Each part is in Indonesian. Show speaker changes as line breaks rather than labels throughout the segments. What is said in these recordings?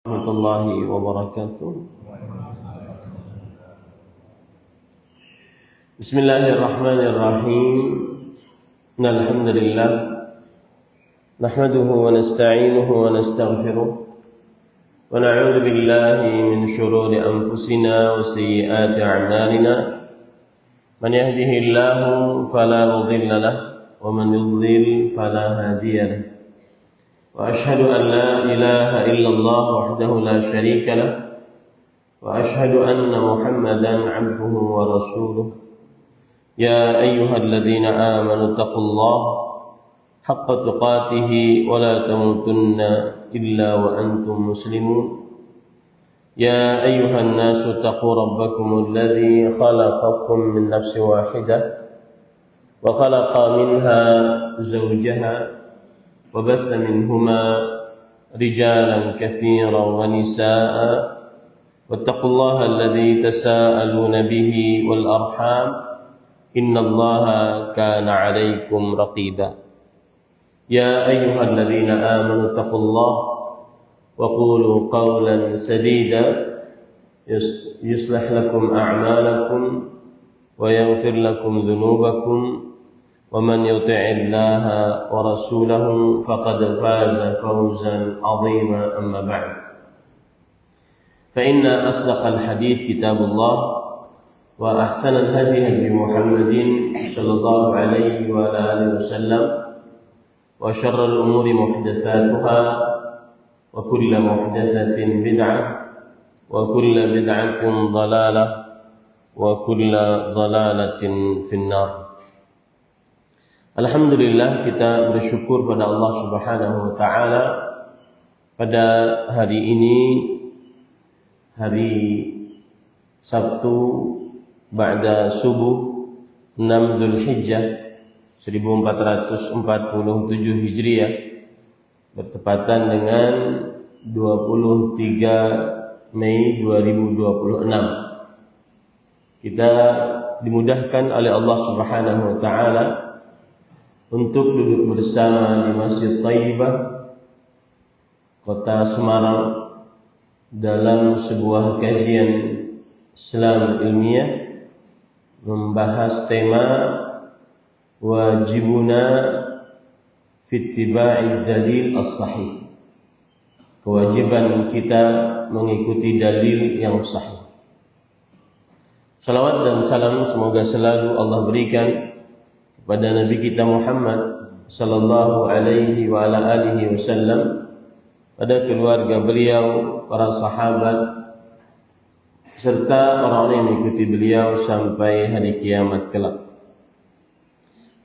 Warahmatullahi wabarakatuh. Bismillahirrahmanirrahim. Alhamdulillah nahmaduhu wa nasta'inuhu wa nastaghfiruh wa na'udzu billahi min shururi anfusina wa sayyiati a'malina. Man yahdihillahu fala mudilla lahu wa man yudlil fala hadiya lahu. وأشهد أن لا إله إلا الله وحده لا شريك له وأشهد أن محمدا عبده ورسوله يا أيها الذين آمنوا اتقوا الله حق تقاته ولا تموتن إلا وأنتم مسلمون يا أيها الناس اتقوا ربكم الذي خلقكم من نفس واحدة وخلق منها زوجها وبث منهما رجالا كثيرا ونساء واتقوا الله الذي تساءلون به والأرحام إن الله كان عليكم رقيبا يا أيها الذين آمنوا اتقوا الله وقولوا قولا سديدا يصلح لكم أعمالكم ويغفر لكم ذنوبكم ومن يطع الله ورسوله فقد فاز فوزا عظيما أما بعد فإن أصدق الحديث كتاب الله وأحسن الهدي هدي محمد صلى الله عليه وعلى آله وسلم وشر الأمور محدثاتها وكل محدثة بدعة وكل بدعة ضلالة وكل ضلالة في النار. Alhamdulillah, kita bersyukur pada Allah Subhanahu wa taala pada hari ini, hari Sabtu ba'da subuh 6 Zulhijjah 1447 Hijriah, bertepatan dengan 23 Mei 2026. Kita dimudahkan oleh Allah Subhanahu wa taala untuk duduk bersama di Masjid Thayyibah, Kota Semarang, dalam sebuah kajian Islam ilmiah membahas tema wajibuna fi ittiba'i dalil as-sahih, kewajiban kita mengikuti dalil yang sahih. Salawat dan salam semoga selalu Allah berikan pada Nabi kita Muhammad sallallahu alaihi wa ala alihi wasallam, pada keluarga beliau, para sahabat, serta orang-orang yang mengikuti beliau sampai hari kiamat kelak.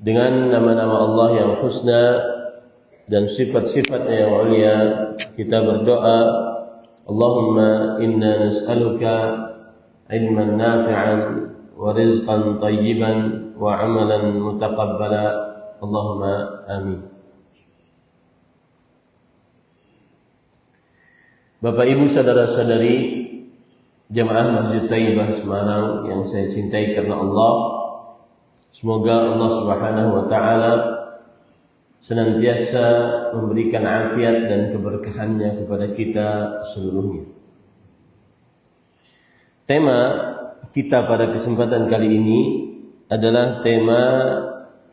Dengan nama-nama Allah yang husna dan sifat-sifatnya yang mulia, kita berdoa, Allahumma inna nas'aluka ilman nafi'an wa rizqan tayyiban wa amalan mutaqabbala, Allahumma amin. Bapak Ibu, saudara-saudari jamaah Masjid Thayyibah Semarang yang saya cintai karena Allah, semoga Allah Subhanahu wa taala senantiasa memberikan afiat dan keberkahannya kepada kita seluruhnya. Tema kita pada kesempatan kali ini adalah tema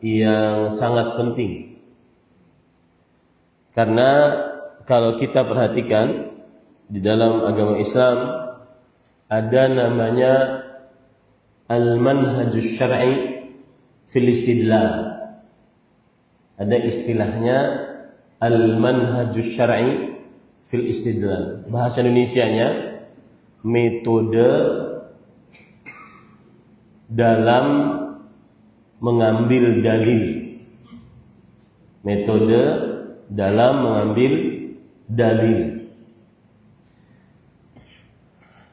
yang sangat penting, karena kalau kita perhatikan di dalam agama Islam ada namanya al-manhajus syar'i fil istidlal. Ada istilahnya al-manhajus syar'i fil istidlal. Bahasa Indonesianya metode dalam mengambil dalil. Metode dalam mengambil dalil.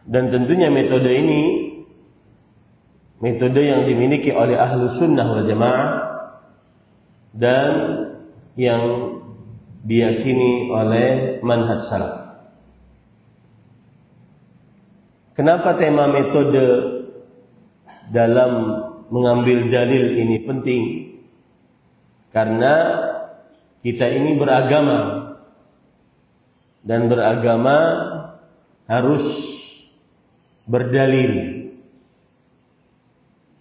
Dan tentunya metode ini metode yang dimiliki oleh ahlu sunnah wal jamaah dan yang diyakini oleh manhaj salaf. Kenapa tema metode dalam mengambil dalil ini penting? Karena kita ini beragama, dan beragama harus berdalil.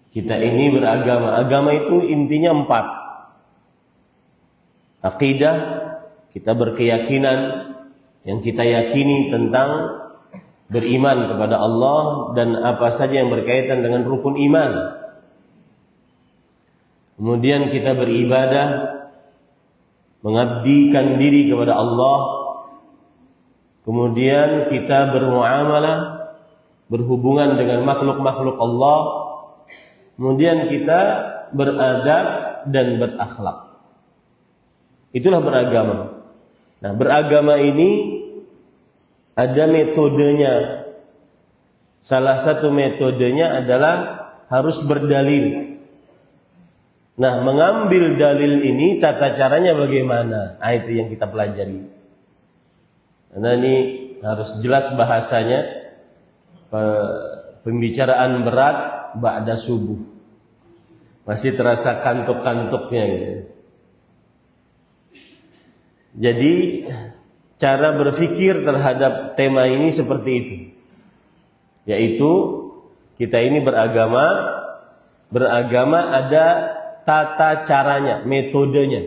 Kita ini beragama. Agama itu intinya 4. Akidah, kita berkeyakinan yang kita yakini tentang beriman kepada Allah dan apa saja yang berkaitan dengan rukun iman. Kemudian kita beribadah, mengabdikan diri kepada Allah. Kemudian kita bermuamalah, berhubungan dengan makhluk-makhluk Allah. Kemudian kita beradab dan berakhlak. Itulah beragama. Nah, beragama ini ada metodenya. Salah satu metodenya adalah harus berdalil. Nah, mengambil dalil ini tata caranya bagaimana? Nah, itu yang kita pelajari. Karena ini harus jelas bahasanya. Pembicaraan berat ba'da subuh. Masih terasa kantuk-kantuknya gitu. Jadi cara berpikir terhadap tema ini seperti itu. Yaitu kita ini beragama ada tata caranya, metodenya.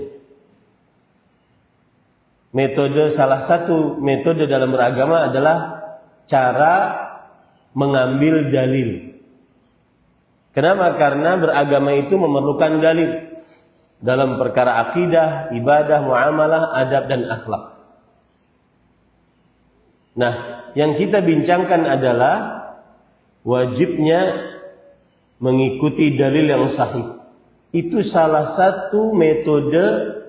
Salah satu metode dalam beragama adalah cara mengambil dalil. Kenapa? Karena beragama itu memerlukan dalil dalam perkara akidah, ibadah, muamalah, adab dan akhlak. Nah, yang kita bincangkan adalah wajibnya mengikuti dalil yang sahih. Itu salah satu metode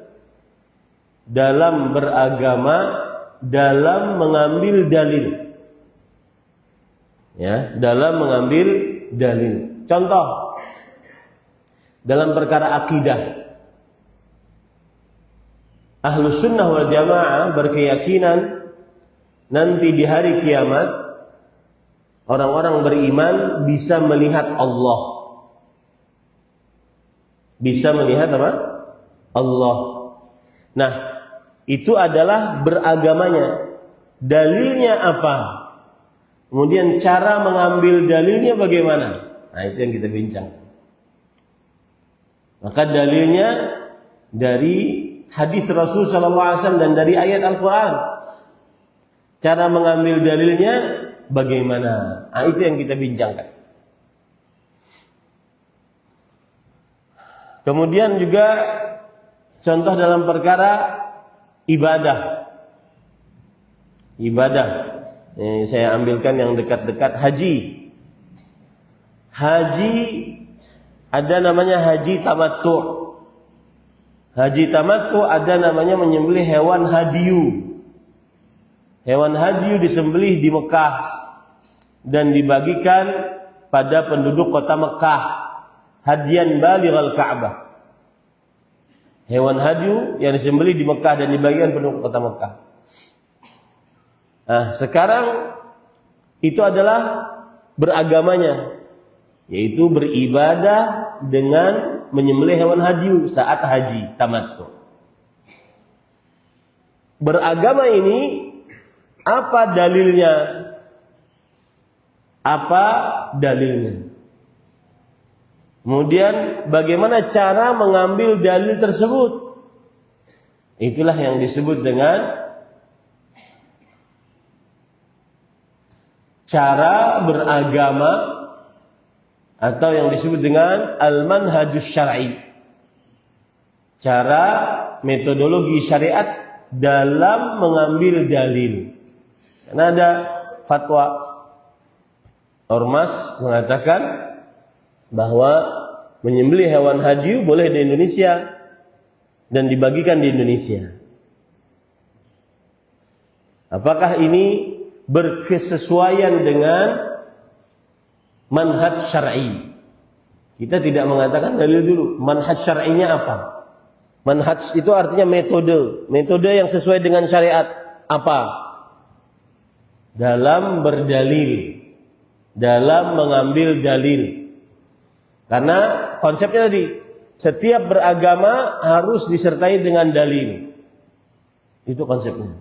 dalam beragama, dalam mengambil dalil. Ya, dalam mengambil dalil. Contoh dalam perkara akidah. Ahlus sunnah wal jamaah berkeyakinan nanti di hari kiamat orang-orang beriman bisa melihat Allah. Bisa melihat apa? Allah. Nah, itu adalah beragamanya. Dalilnya apa? Kemudian cara mengambil dalilnya bagaimana? Nah, itu yang kita bincang. Maka dalilnya dari hadis Rasul sallallahu alaihi wasallam dan dari ayat Al-Qur'an. Cara mengambil dalilnya bagaimana? Nah, itu yang kita bincangkan. Kemudian juga contoh dalam perkara ibadah. Ini saya ambilkan yang dekat-dekat, haji. Haji ada namanya haji tamattu. Haji tamattu ada namanya menyembelih hewan hadiyu. Hewan hadiyu disembelih di Mekah dan dibagikan pada penduduk kota Mekah. Hadiyan balighal Ka'bah. Hewan hadiyu yang disembelih di Mekah dan dibagikan penduduk kota Mekah. Nah, sekarang itu adalah beragamanya, yaitu beribadah dengan menyembelih hewan hadiyu saat haji tamattu. Beragama ini apa dalilnya? Apa dalilnya? Kemudian bagaimana cara mengambil dalil tersebut? Itulah yang disebut dengan cara beragama atau yang disebut dengan al-manhajus syar'i. Cara metodologi syariat dalam mengambil dalil. Karena ada fatwa ormas mengatakan bahwa menyembelih hewan hadiyu boleh di Indonesia dan dibagikan di Indonesia. Apakah ini berkesesuaian dengan manhaj syar'i? Kita tidak mengatakan dalil dulu. Manhaj syar'inya apa? Manhaj itu artinya metode. Metode yang sesuai dengan syariat. Apa? Dalam berdalil. Dalam mengambil dalil. Karena konsepnya tadi, setiap beragama harus disertai dengan dalil. Itu konsepnya.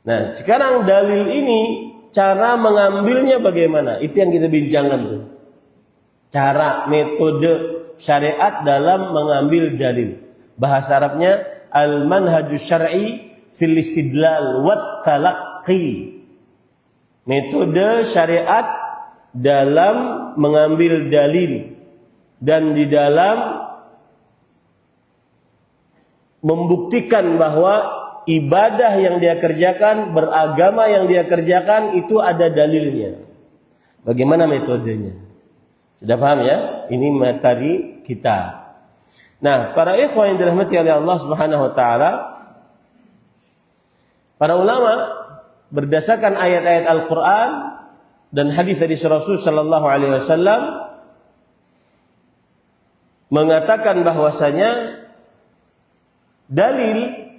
Nah, sekarang dalil ini cara mengambilnya bagaimana? Itu yang kita bincangkan tuh. Cara, metode syariat dalam mengambil dalil. Bahasa Arabnya al-manhajus syar'i fil istidlal wat talaqqi. Metode syariat dalam mengambil dalil dan di dalam membuktikan bahwa ibadah yang dia kerjakan, beragama yang dia kerjakan itu ada dalilnya. Bagaimana metodenya? Sudah paham ya? Ini materi kita. Nah, para ikhwan yang dirahmati oleh Allah Subhanahu wa taala, para ulama berdasarkan ayat-ayat Al-Qur'an dan hadis dari Rasul sallallahu alaihi wasallam mengatakan bahwasanya dalil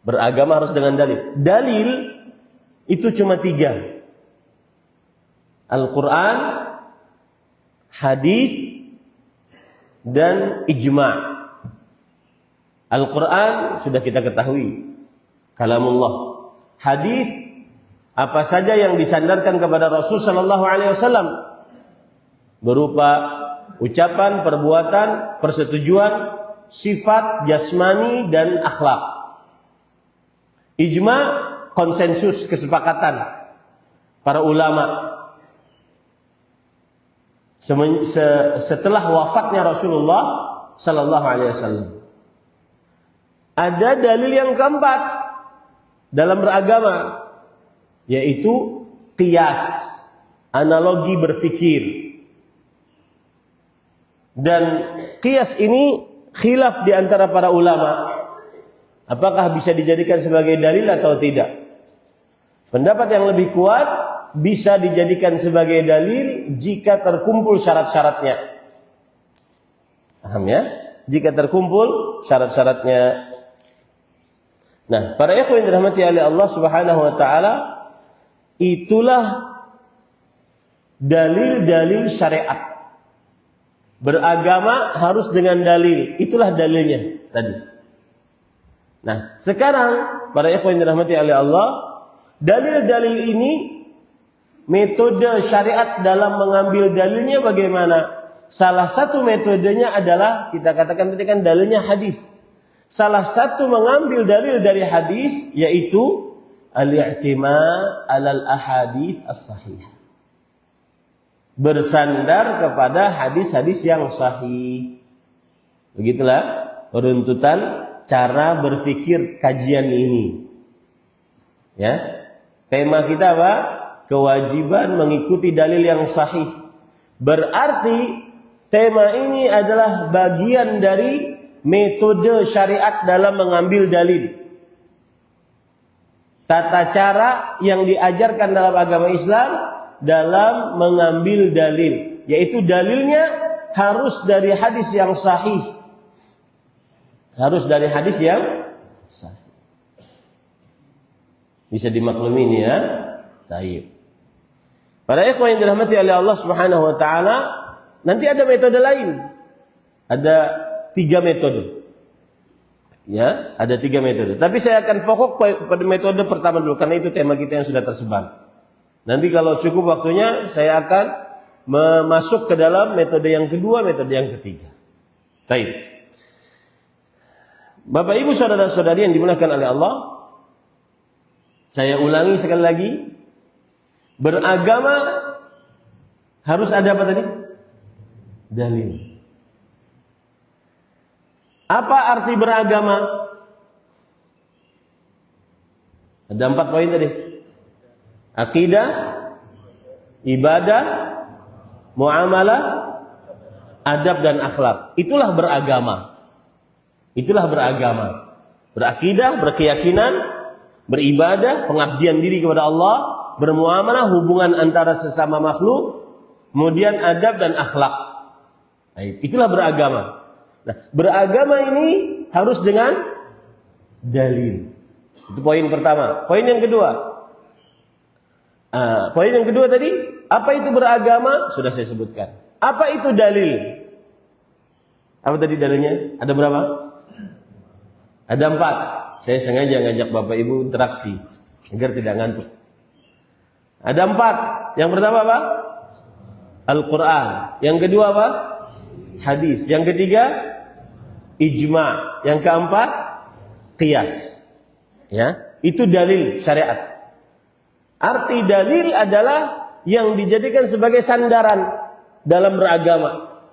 beragama harus dengan dalil. Dalil itu cuma 3. Al-Quran, hadis, dan ijma'. Al-Quran sudah kita ketahui, kalamullah. Hadis apa saja yang disandarkan kepada Rasul sallallahu alaihi wasallam berupa ucapan, perbuatan, persetujuan, sifat jasmani dan akhlak. Ijma', konsensus, kesepakatan para ulama. Setelah wafatnya Rasulullah sallallahu alaihi wasallam. Ada dalil yang keempat dalam beragama, yaitu qiyas, analogi berfikir. Dan qiyas ini khilaf di antara para ulama, apakah bisa dijadikan sebagai dalil atau tidak. Pendapat yang lebih kuat, bisa dijadikan sebagai dalil jika terkumpul syarat-syaratnya. Paham ya? Jika terkumpul syarat-syaratnya. Nah, para ikhwan yang dirahmati oleh Allah Subhanahu wa taala, itulah dalil-dalil syariat. Beragama harus dengan dalil. Itulah dalilnya tadi. Nah, sekarang para ikhwan yang dirahmati oleh Allah, dalil-dalil ini, metode syariat dalam mengambil dalilnya bagaimana? Salah satu metodenya adalah, kita katakan tadi kan dalilnya hadis. Salah satu mengambil dalil dari hadis yaitu al-i'tima' 'alal ahadits as-sahih. Bersandar kepada hadis-hadis yang sahih. Begitulah runtutan cara berpikir kajian ini. Ya. Tema kita apa? Kewajiban mengikuti dalil yang sahih. Berarti tema ini adalah bagian dari metode syariat dalam mengambil dalil. Tata cara yang diajarkan dalam agama Islam dalam mengambil dalil, yaitu dalilnya harus dari hadis yang sahih. Harus dari hadis yang sahih. Bisa dimaklumi ini ya. Taib. Para ikhwan yang dirahmati oleh Allah Subhanahu wa taala, nanti ada metode lain. Ada 3 metode. Ya, ada 3 metode. Tapi saya akan fokus pada metode pertama dulu karena itu tema kita yang sudah tersebar. Nanti kalau cukup waktunya saya akan masuk ke dalam metode yang kedua, metode yang ketiga. Baik. Bapak Ibu saudara-saudari yang dimuliakan oleh Allah, saya ulangi sekali lagi. Beragama harus ada apa tadi? Dalil. Apa arti beragama? Ada 4 poin tadi. Akidah, ibadah, muamalah, adab dan akhlak. Itulah beragama. Itulah beragama. Berakidah, berkeyakinan, beribadah, pengabdian diri kepada Allah, bermuamalah, hubungan antara sesama makhluk, kemudian adab dan akhlak. Itulah beragama. Nah, beragama ini harus dengan dalil. Itu poin pertama. Poin yang kedua. Poin yang kedua tadi, apa itu beragama? Sudah saya sebutkan. Apa itu dalil? Apa tadi dalilnya? Ada berapa? Ada 4. Saya sengaja ngajak Bapak Ibu interaksi. agar tidak ngantuk. Ada 4. Yang pertama apa? Al-Quran. Yang kedua apa? Hadis. Yang ketiga ijma. Yang keempat qiyas. Ya, itu dalil syariat. Arti dalil adalah yang dijadikan sebagai sandaran dalam beragama.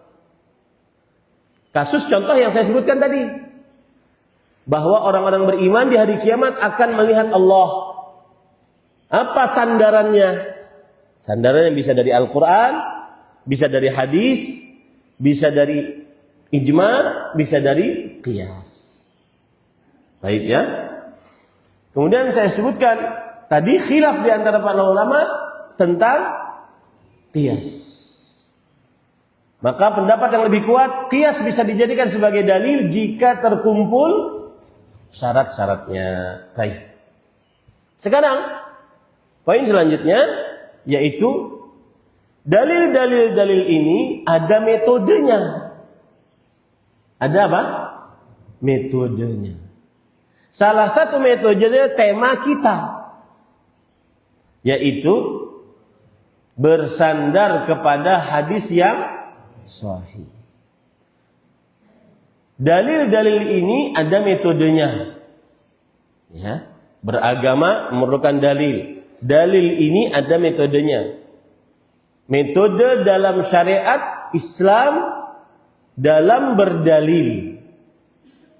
Kasus contoh yang saya sebutkan tadi, bahwa orang-orang beriman di hari kiamat akan melihat Allah. Apa sandarannya? Sandarannya bisa dari Al-Quran, bisa dari hadis, bisa dari ijma, bisa dari qiyas. Baik ya. Kemudian saya sebutkan tadi khilaf di antara para ulama tentang qiyas. Maka pendapat yang lebih kuat, qiyas bisa dijadikan sebagai dalil jika terkumpul syarat-syaratnya. Baik. Sekarang poin selanjutnya yaitu dalil-dalil ini ada metodenya. Ada apa? Metodenya. Salah satu metodenya tema kita, yaitu bersandar kepada hadis yang sahih. Dalil-dalil ini ada metodenya. Ya, beragama memerlukan dalil. Dalil ini ada metodenya. Metode dalam syariat Islam dalam berdalil.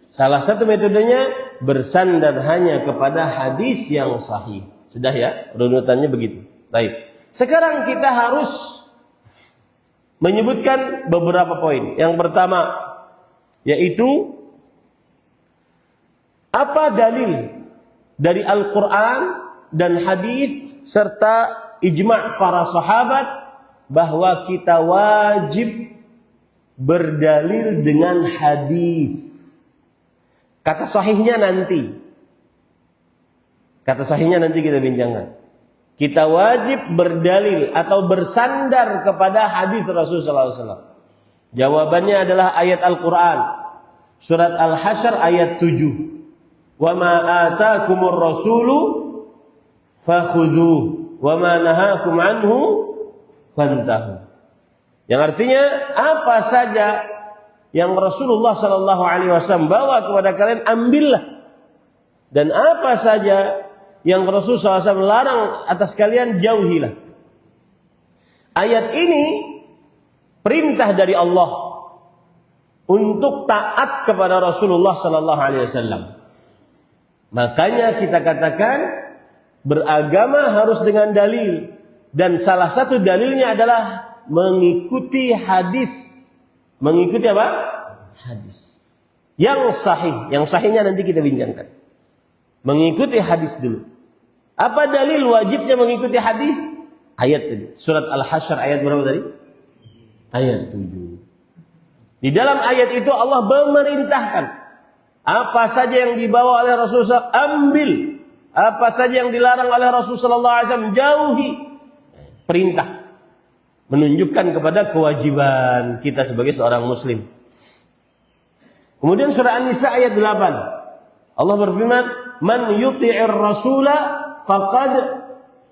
Salah satu metodenya bersandar hanya kepada hadis yang sahih. Sudah ya, runutannya begitu. Baik. Sekarang kita harus menyebutkan beberapa poin. Yang pertama yaitu apa dalil dari Al-Quran dan hadis serta ijma' para sahabat bahwa kita wajib berdalil dengan hadis. Kata sahihnya nanti. Kata sahihnya nanti kita bincangkan. Kita wajib berdalil atau bersandar kepada hadis Rasulullah SAW. Jawabannya adalah ayat Al-Quran. Surat Al-Hasyr ayat 7. Wa ma atakumur rasulu fakhudhuh wa ma nahakum anhu fantahu. Yang artinya apa saja yang Rasulullah SAW bawa kepada kalian, ambillah. Dan apa saja yang Rasulullah SAW larang atas kalian, jauhilah. Ayat ini perintah dari Allah untuk taat kepada Rasulullah SAW. Makanya kita katakan beragama harus dengan dalil. Dan salah satu dalilnya adalah mengikuti hadis. Mengikuti apa? Hadis yang sahih. Yang sahihnya nanti kita bincangkan. Mengikuti hadis dulu. Apa dalil wajibnya mengikuti hadis? Ayat tadi. Surat Al-Hasyr ayat berapa tadi? Ayat 7. Di dalam ayat itu Allah memerintahkan apa saja yang dibawa oleh Rasulullah ambil. Apa saja yang dilarang oleh Rasulullah SAW jauhi. Perintah. Menunjukkan kepada kewajiban kita sebagai seorang muslim. Kemudian surah An-Nisa ayat 8. Allah berfirman, "Man yuti'ir rasula faqad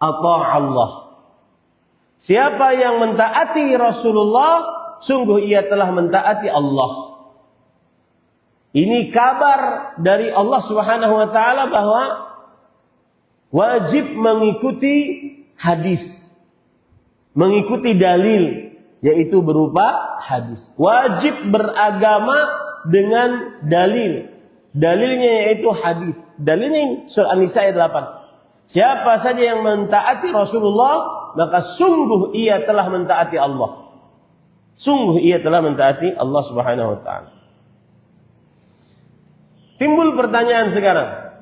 ata'a Allah." Siapa yang mentaati Rasulullah, sungguh ia telah mentaati Allah. Ini kabar dari Allah Subhanahu wa taala bahwa wajib mengikuti hadis. Mengikuti dalil, yaitu berupa hadis. Wajib beragama dengan dalil. Dalilnya yaitu hadis. Dalilnya ini surah An-Nisa ayat 8. Siapa saja yang mentaati Rasulullah, maka sungguh ia telah mentaati Allah. Sungguh ia telah mentaati Allah Subhanahu wa taala. Timbul pertanyaan sekarang.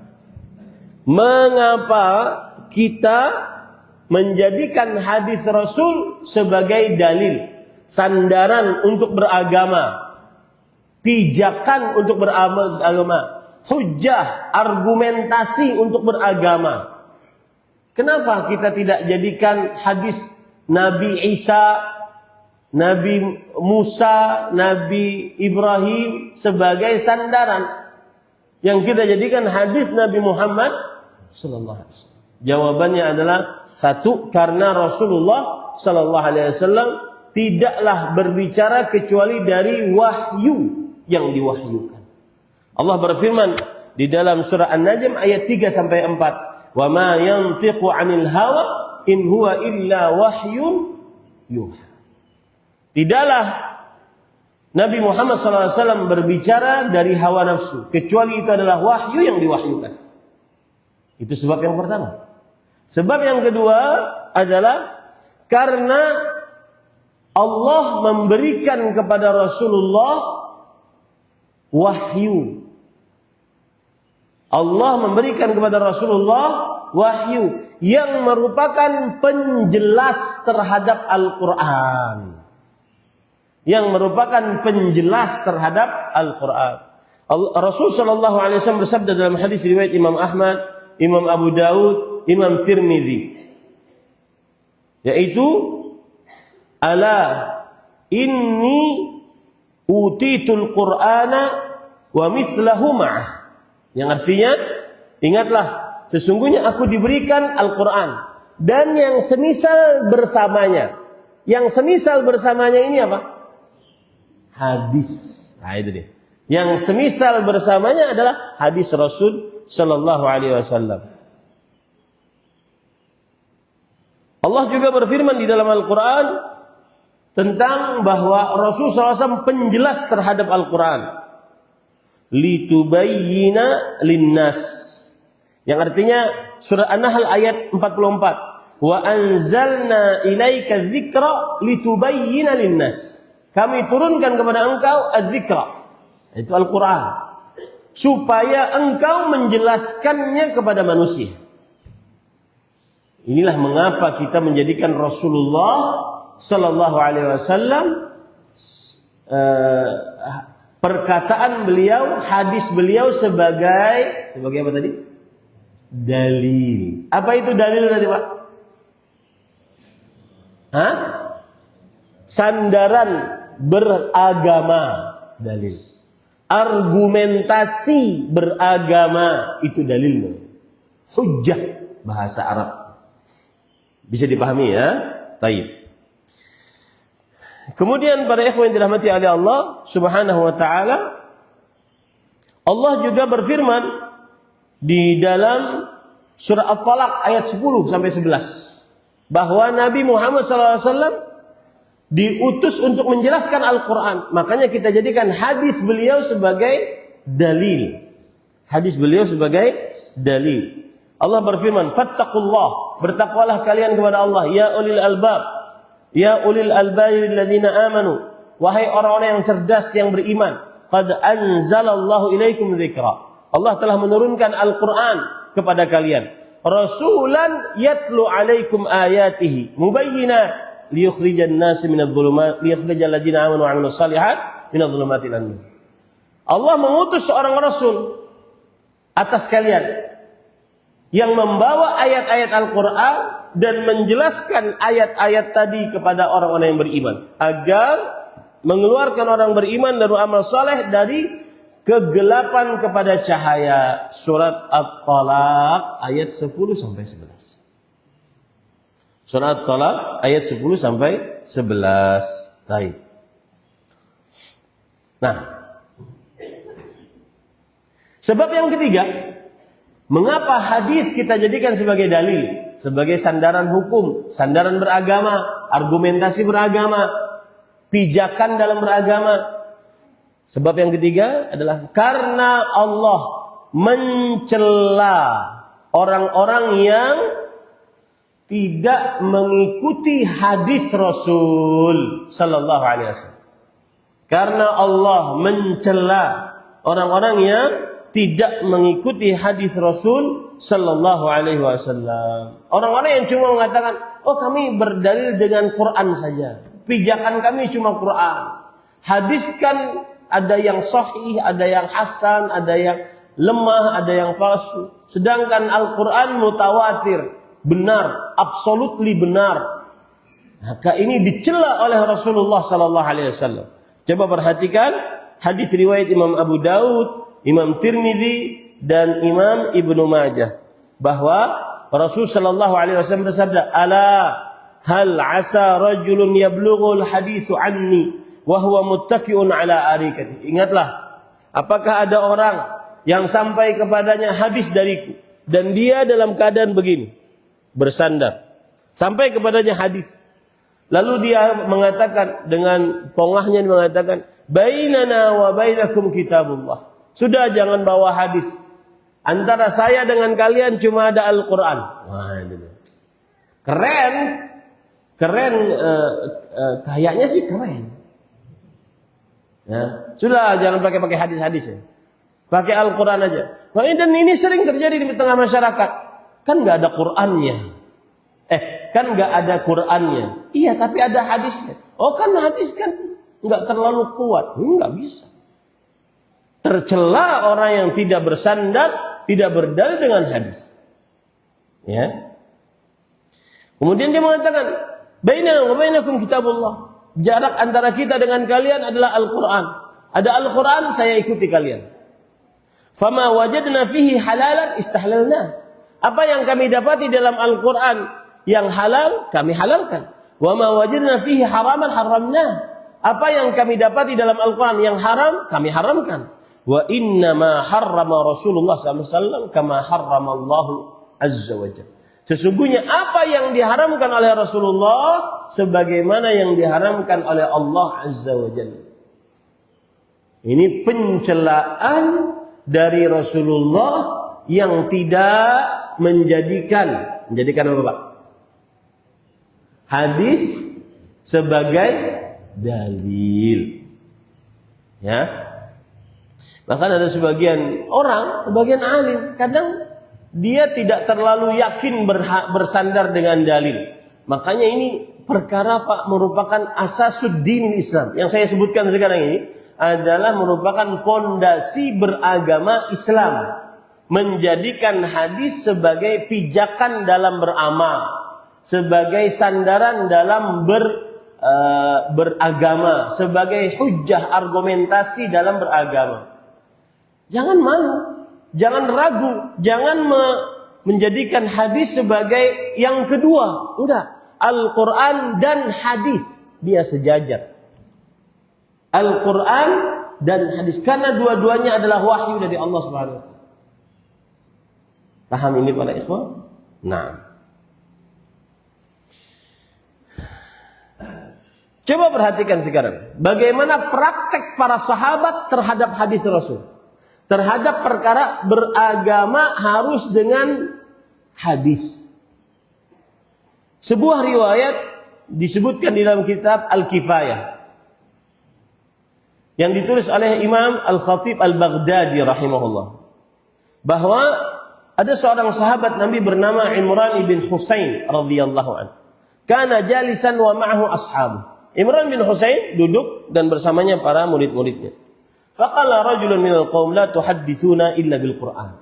Mengapa kita menjadikan hadis Rasul sebagai dalil, sandaran untuk beragama, pijakan untuk beragama, hujjah, argumentasi untuk beragama? Kenapa kita tidak jadikan hadis Nabi Isa, Nabi Musa, Nabi Ibrahim sebagai sandaran? Yang kita jadikan hadis Nabi Muhammad sallallahu alaihi wasallam. Jawabannya adalah satu, karena Rasulullah sallallahu alaihi wasallam tidaklah berbicara kecuali dari wahyu yang diwahyukan. Allah berfirman di dalam surah An-Najm ayat 3 sampai 4, "Wa ma yantiqu 'anil hawa in huwa illa wahyun yuha." Tidaklah Nabi Muhammad SAW berbicara dari hawa nafsu, kecuali itu adalah wahyu yang diwahyukan. Itu sebab yang pertama. Sebab yang kedua adalah karena Allah memberikan kepada Rasulullah wahyu. Allah memberikan kepada Rasulullah wahyu yang merupakan penjelas terhadap Al-Quran. Yang merupakan penjelas terhadap Al-Quran. Rasul sallallahu alaihi wasallam bersabda dalam hadis riwayat Imam Ahmad, Imam Abu Daud, Imam Tirmidzi, yaitu, "Ala inni utitul Qur'ana wa mithlahu ma'ah." Yang artinya, ingatlah, sesungguhnya aku diberikan Al-Quran dan yang semisal bersamanya. Yang semisal bersamanya ini apa? Hadis. Nah, itu dia. Yang semisal bersamanya adalah hadis Rasul sallallahu alaihi wasallam. Allah juga berfirman di dalam Al-Quran tentang bahwa Rasul SAW penjelas terhadap Al-Quran. Litubayyina linnas. Yang artinya surah An-Nahl ayat 44. Wa anzalna ilaika dzikra litubayyina linnas. Kami turunkan kepada engkau adz-dzikra. Itu Al-Quran. Supaya engkau menjelaskannya kepada manusia. Inilah mengapa kita menjadikan Rasulullah sallallahu alaihi wasallam perkataan beliau, hadis beliau sebagai apa tadi? Dalil. Apa itu dalil tadi, Pak? Hah? Sandaran beragama, dalil. Argumentasi beragama itu dalil. Hujjah bahasa Arab. Bisa dipahami ya? Taib. Kemudian para ikhwan yang dirahmati oleh Allah Subhanahu wa taala, Allah juga berfirman di dalam surah At-Talaq ayat 10 sampai 11 bahwa Nabi Muhammad SAW diutus untuk menjelaskan Al-Quran. Makanya kita jadikan hadis beliau sebagai dalil. Hadis beliau sebagai dalil. Allah berfirman, "Fattaqullah", bertakwalah kalian kepada Allah, ya ulil albab. Ya ulil albabi alladzina amanu, wahai orang-orang yang cerdas yang beriman, qad anzalallahu ilaikum dzikra. Allah telah menurunkan Al-Qur'an kepada kalian. Rasulan yatlu alaikum ayatihi mubayyinat liyukhrijan nasi minadh dhulumat liyukhrijal ladzina amanu wa 'amilus shalihat minadh dhulumati ilan nur. Allah mengutus seorang rasul atas kalian yang membawa ayat-ayat Al-Quran dan menjelaskan ayat-ayat tadi kepada orang-orang yang beriman agar mengeluarkan orang beriman dan beramal saleh dari kegelapan kepada cahaya. Surat At-Talaq ayat 10 sampai 11. Surat At-Talaq ayat 10 sampai 11. Baik. Nah, sebab yang ketiga, mengapa hadis kita jadikan sebagai dalil, sebagai sandaran hukum, sandaran beragama, argumentasi beragama, pijakan dalam beragama? Sebab yang ketiga adalah karena Allah mencela orang-orang yang tidak mengikuti hadis Rasul sallallahu alaihi wasallam. Karena Allah mencela orang-orang yang tidak mengikuti hadis Rasul sallallahu alaihi wasallam. Orang-orang yang cuma mengatakan, "Oh, kami berdalil dengan Quran saja. Pijakan kami cuma Quran." Hadis kan ada yang sahih, ada yang hasan, ada yang lemah, ada yang palsu. Sedangkan Al-Quran mutawatir, benar, absolutely benar. Maka ini dicela oleh Rasulullah sallallahu alaihi wasallam. Coba perhatikan hadis riwayat Imam Abu Daud, Imam Tirmidzi dan Imam Ibnu Majah bahwa Rasul sallallahu alaihi wasallam bersabda, "Ala hal asa rajulun yablughul haditsu anni wa huwa muttaqiun ala arikati." Ingatlah, apakah ada orang yang sampai kepadanya hadis dariku dan dia dalam keadaan begini, bersandar. Sampai kepadanya hadis. Lalu dia mengatakan dengan pongahnya mengatakan, "Bainana wa bainakum kitabullah." Sudah, jangan bawa hadis. Antara saya dengan kalian cuma ada Al-Quran. Wah, ini keren, kayaknya sih keren. Ya, sudah, jangan pakai hadis-hadis ya. Pakai Al-Quran aja. Nah, dan ini sering terjadi di tengah masyarakat. Kan nggak ada Qurannya. Kan nggak ada Qurannya. Iya, tapi ada hadisnya. Oh, kan hadis kan nggak terlalu kuat. Nggak bisa. Tercela orang yang tidak bersandar, tidak berdalil dengan hadis. Ya. Kemudian dia mengatakan, "Bainana wa bainakum kitabullah." Jarak antara kita dengan kalian adalah Al-Quran. Ada Al-Quran, saya ikuti kalian. Fama wajadna fihi halalan istahlalna. Apa yang kami dapati dalam Al-Quran yang halal, kami halalkan. Wa ma wajadna fihi haraman haramna. Apa yang kami dapati dalam Al-Quran yang haram, kami haramkan. Wa inna ma harrama Rasulullah SAW kama harrama Allah Azza wa Jalla. Sesungguhnya apa yang diharamkan oleh Rasulullah sebagaimana yang diharamkan oleh Allah Azza wa Jalla. Ini pencelaan dari Rasulullah yang tidak menjadikan apa Pak? Hadis sebagai dalil. Ya. Bahkan ada sebagian orang, sebagian alim, kadang dia tidak terlalu yakin bersandar dengan dalil. Makanya ini perkara Pak merupakan asasuddin Islam. Yang saya sebutkan sekarang ini adalah merupakan pondasi beragama Islam. Menjadikan hadis sebagai pijakan dalam beramal, sebagai sandaran dalam beragama, sebagai hujjah argumentasi dalam beragama. Jangan malu, jangan ragu, jangan menjadikan hadis sebagai yang kedua. Enggak, Al-Quran dan hadis dia sejajar. Al-Quran dan hadis, karena dua-duanya adalah wahyu dari Allah Subhanahu wa taala. Paham ini para ikhwan? Nah, coba perhatikan sekarang bagaimana praktek para sahabat terhadap hadis Rasul. Terhadap perkara beragama harus dengan hadis. Sebuah riwayat disebutkan di dalam kitab Al-Kifayah yang ditulis oleh Imam Al-Khatib Al-Baghdadi rahimahullah, bahwa ada seorang sahabat Nabi bernama Imran bin Husain radhiyallahu anhu. Kana jalisan wa ma'ahu ashabu. Imran bin Husain duduk dan bersamanya para murid-muridnya. Faqala rajulun minal qaum la tuhadditsuna illa bil Qur'an.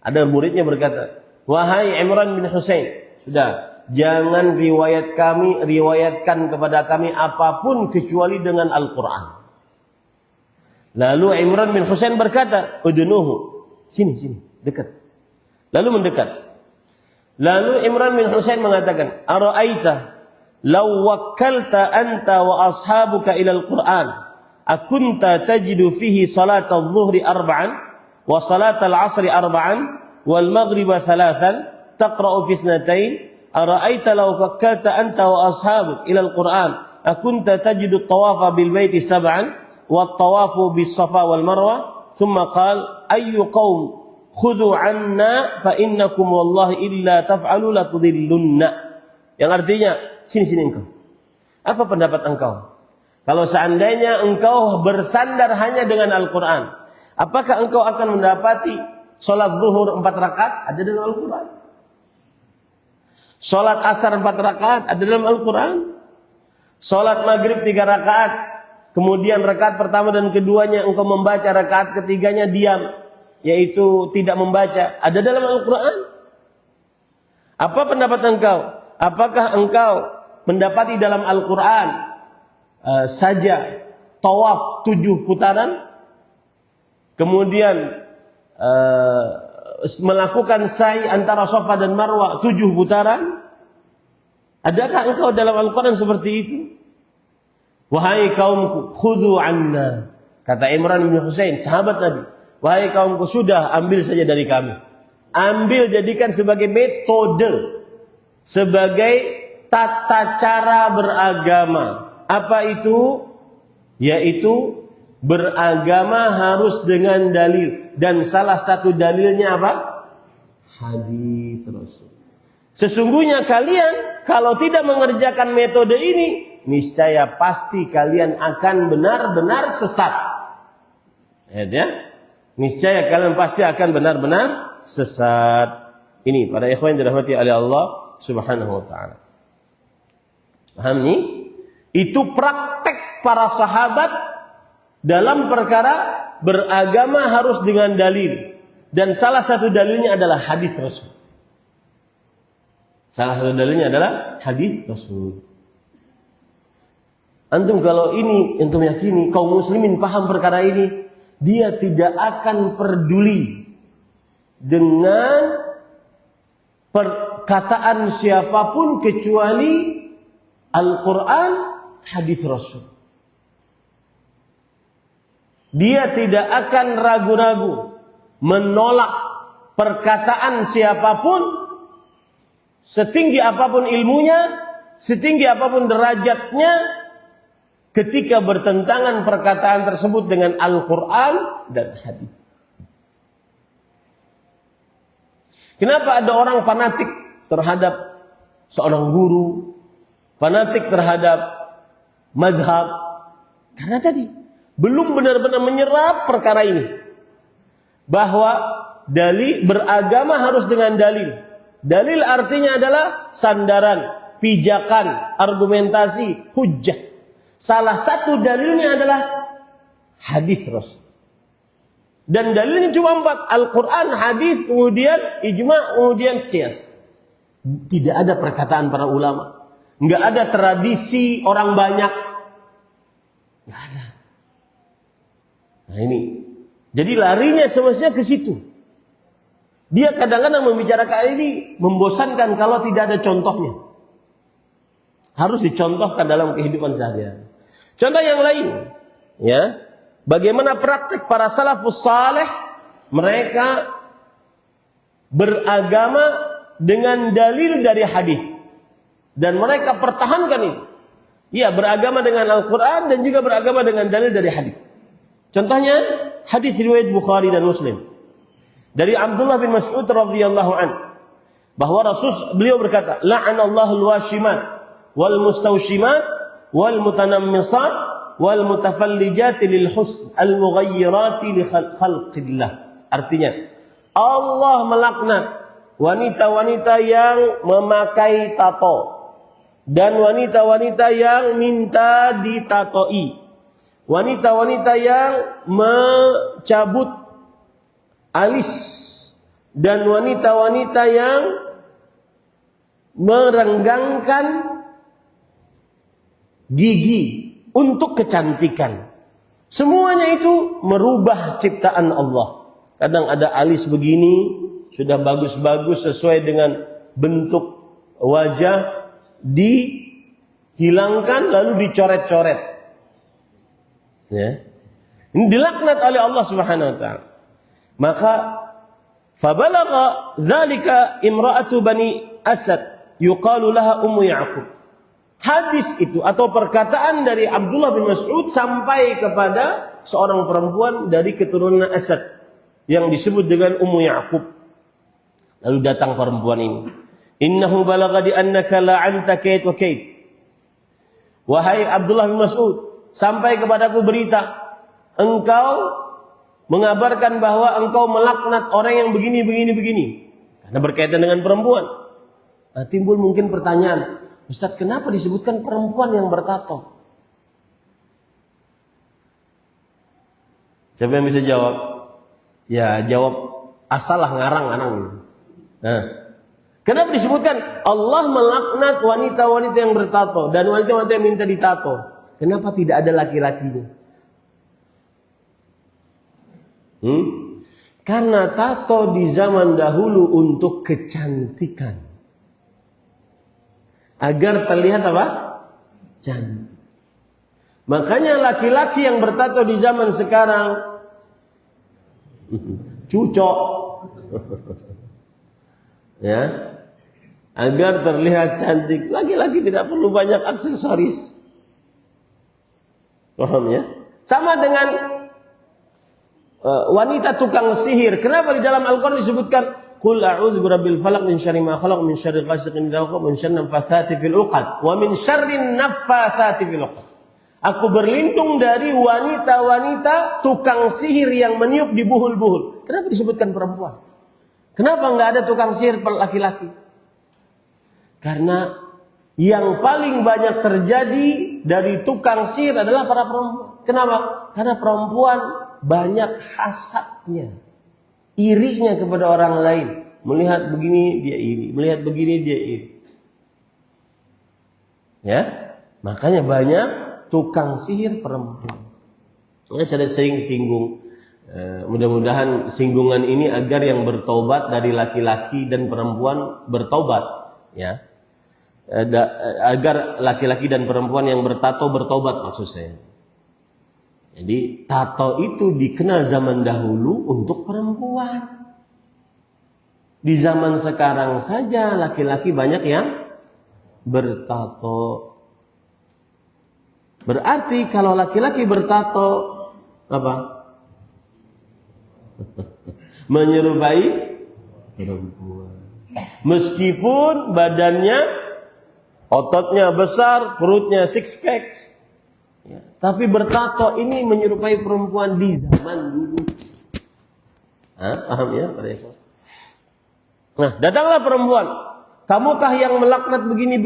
Ada muridnya berkata, "Wahai Imran bin Husain, sudah, jangan riwayatkan kepada kami apapun kecuali dengan Al-Qur'an." Lalu Imran bin Husain berkata, "Udnuhu." Sini, dekat. Lalu mendekat. Lalu Imran bin Husain mengatakan, "Ara'aita law wakkalta anta wa ashabuka ila al-Qur'an akunta tajidu fihi salat adh-dhuhri arba'an wa salat al-'asri arba'an wal maghriba thalathan taqra'u fi ithnatain ara'aita law wakkalta anta wa ashabuk ila al-Qur'an akunta tajidu at-tawafa bil baiti sab'an wa at-tawafu bis safa wal marwa thumma qala ayyu qaum khudhu 'anna fa innakum wallahi illa taf'alu la tudhillunna." Yang artinya, sini engkau. Apa pendapat engkau? Kalau seandainya engkau bersandar hanya dengan Al-Quran, apakah engkau akan mendapati sholat zuhur 4 rakaat ada dalam Al-Quran? Sholat asar 4 rakaat ada dalam Al-Quran? Sholat maghrib 3 rakaat, kemudian rakaat pertama dan keduanya engkau membaca, rakaat ketiganya diam, yaitu tidak membaca, ada dalam Al-Quran? Apa pendapat engkau? Apakah engkau mendapati dalam Al-Quran saja tawaf 7 putaran, kemudian melakukan sa'i antara Safa dan Marwah 7 putaran? Adakah engkau dalam Al-Quran seperti itu? Wahai kaumku, khudhu anna. Kata Imran bin Husain, sahabat Nabi. Wahai kaumku, sudah ambil saja dari kami. Ambil, jadikan sebagai metode, sebagai tata cara beragama. Apa itu? Yaitu beragama harus dengan dalil. Dan salah satu dalilnya apa? Hadis Rasul. Sesungguhnya kalian kalau tidak mengerjakan metode ini, niscaya pasti kalian akan benar-benar sesat. Ya? Niscaya kalian pasti akan benar-benar sesat. Ini para ikhwan yang dirahmati oleh Allah Subhanahu wa taala. Paham nih? Itu praktek para sahabat dalam perkara beragama harus dengan dalil. Dan salah satu dalilnya adalah hadis Rasul. Salah satu dalilnya adalah hadis Rasul. Antum kalau ini antum yakini kaum muslimin paham perkara ini, dia tidak akan peduli dengan perkataan siapapun kecuali Al-Quran, hadis Rasul. Dia tidak akan ragu-ragu menolak perkataan siapapun, setinggi apapun ilmunya, setinggi apapun derajatnya, ketika bertentangan perkataan tersebut dengan Al-Quran dan hadis. Kenapa ada orang fanatik terhadap seorang guru, fanatik terhadap mazhab? Karena tadi belum benar-benar menyerap perkara ini, bahwa dalil beragama harus dengan dalil. Dalil artinya adalah sandaran, pijakan, argumentasi, hujjah. Salah satu dalilnya adalah hadis Rasul. Dan dalilnya cuma 4, Al-Quran, hadis, kemudian ijma', kemudian qiyas. Tidak ada perkataan para ulama, nggak ada tradisi orang banyak, nggak ada. Nah ini, jadi larinya semestinya ke situ. Dia kadang-kadang membicarakan ini membosankan kalau tidak ada contohnya. Harus dicontohkan dalam kehidupan sehari-hari. Contoh yang lain, ya, bagaimana praktik para salafus saleh, mereka beragama dengan dalil dari hadis dan mereka pertahankan itu. Ya, beragama dengan Al-Quran dan juga beragama dengan dalil dari hadis. Contohnya hadis riwayat Bukhari dan Muslim dari Abdullah bin Mas'ud radhiyallahu an, bahwa beliau berkata, la'anallahu al-washimat wal mustawshimat wal mutanammisat wal mutafallijat lil husn al mughayyirat li khalqillah. Artinya, Allah melaknat wanita-wanita yang memakai tato dan wanita-wanita yang minta ditatoi, wanita-wanita yang mencabut alis, dan wanita-wanita yang merenggangkan gigi untuk kecantikan. Semuanya itu merubah ciptaan Allah. Kadang ada alis begini, sudah bagus-bagus sesuai dengan bentuk wajah, dihilangkan lalu dicoret-coret. Ya. Ini dilaknat oleh Allah Subhanahu wa taala. Maka fabalagha dzalika imra'atu bani Asad yuqalu laha Ummu Ya'qub. Hadis itu atau perkataan dari Abdullah bin Mas'ud sampai kepada seorang perempuan dari keturunan Asad yang disebut dengan Ummu Ya'qub. Lalu datang perempuan ini, innahu balagha annaka la'anta kait wa kait. Wahai Abdullah bin Mas'ud, sampai kepadaku berita, engkau mengabarkan bahwa engkau melaknat orang yang begini. Karena berkaitan dengan perempuan. Nah, timbul mungkin pertanyaan, Ustaz, kenapa disebutkan perempuan yang bertato? Siapa yang bisa jawab? Ya, jawab asalah ngarang. Nah, kenapa disebutkan Allah melaknat wanita-wanita yang bertato dan wanita-wanita yang minta ditato? Kenapa tidak ada laki-lakinya? Karena tato di zaman dahulu untuk kecantikan. Agar terlihat apa? Cantik. Makanya laki-laki yang bertato di zaman sekarang cucok. Ya. Agar terlihat cantik. Laki-laki tidak perlu banyak aksesoris. Paham ya? Sama dengan wanita tukang sihir. Kenapa di dalam Al-Quran disebutkan Qul a'udzu birabbil falaq min syarri ma khalaq min syarri ghasiqin idza waqab min syarri naffatsati fil 'uqad wa min syarri naffatsati fil 'uqad. Aku berlindung dari wanita-wanita tukang sihir yang meniup di buhul-buhul. Kenapa disebutkan perempuan? Kenapa enggak ada tukang sihir laki-laki? Karena yang paling banyak terjadi dari tukang sihir adalah para perempuan. Kenapa? Karena perempuan banyak hasadnya, irinya kepada orang lain. Melihat begini dia iri, melihat begini dia iri. Ya, makanya banyak tukang sihir perempuan. Saya sering singgung. Mudah-mudahan singgungan ini agar yang bertobat dari laki-laki dan perempuan bertobat, ya. Agar laki-laki dan perempuan yang bertato bertobat maksud saya. Jadi tato itu dikenal zaman dahulu untuk perempuan. Di zaman sekarang saja laki-laki banyak yang bertato. Berarti kalau laki-laki bertato apa? Menyerupai perempuan. Meskipun badannya, ototnya besar, perutnya six pack. Ya, tapi bertato ini menyerupai perempuan di zaman dulu. Paham ya? Nah, datanglah perempuan. Kamukah yang melaknat begini?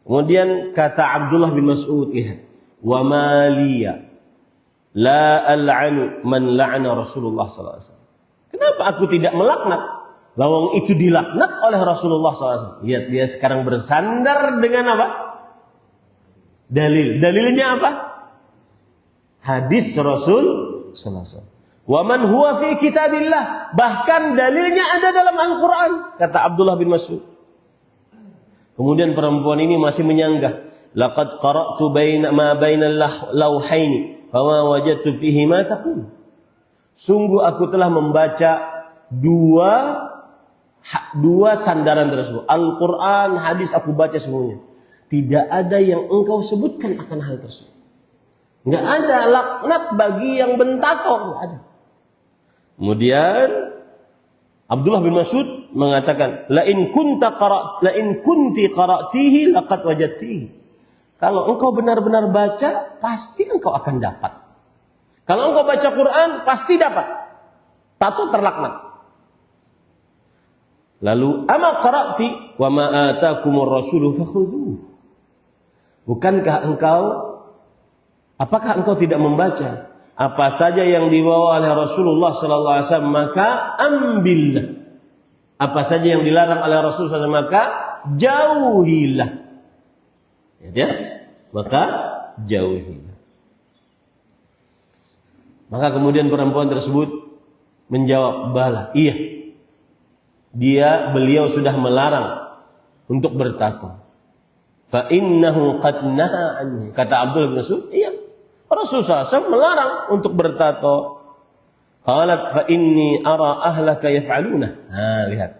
Kemudian kata Abdullah bin Mas'ud, lihat. Wa maliya la al'anu man la'ana Rasulullah SAW. Kenapa aku tidak melaknat? Lawang itu dilaknat oleh Rasulullah SAW. Lihat dia sekarang bersandar dengan apa? Dalilnya apa? Hadis Rasul sallallahu alaihi wasallam. Wa man huwa fi kitabillah, bahkan dalilnya ada dalam Al-Qur'an, kata Abdullah bin Mas'ud. Kemudian perempuan ini masih menyanggah, laqad qara'tu ma bainal lawhaini fama wajadtu fihi ma taqul. Sungguh aku telah membaca dua sandaran tersebut. Al-Qur'an, hadis aku baca semuanya. Tidak ada yang engkau sebutkan akan hal tersebut. Enggak ada laknat bagi yang bentato, enggak ada. Kemudian Abdullah bin Mas'ud mengatakan, la in kunti qara'tihi laqad wajadtihi. Kalau engkau benar-benar baca, pasti engkau akan dapat. Kalau engkau baca Quran, pasti dapat. Tato terlaknat. Lalu ama qara'ti wa ma atakumur rasulu fakhudhuhu. Apakah engkau tidak membaca apa saja yang dibawa oleh Rasulullah sallallahu alaihi wasallam, maka ambillah. Apa saja yang dilarang oleh Rasulullah SAW, maka jauhilah. Ya, maka jauhilah. Maka kemudian perempuan tersebut menjawab, bala, iya. Beliau sudah melarang untuk bertato. Fa innahu qad naha anhu. Kata Abdullah bin Mas'ud, iya. Rasulullah SAW melarang untuk bertato. Qalat fa inni ara ahlaka yaf'aluna. Lihat.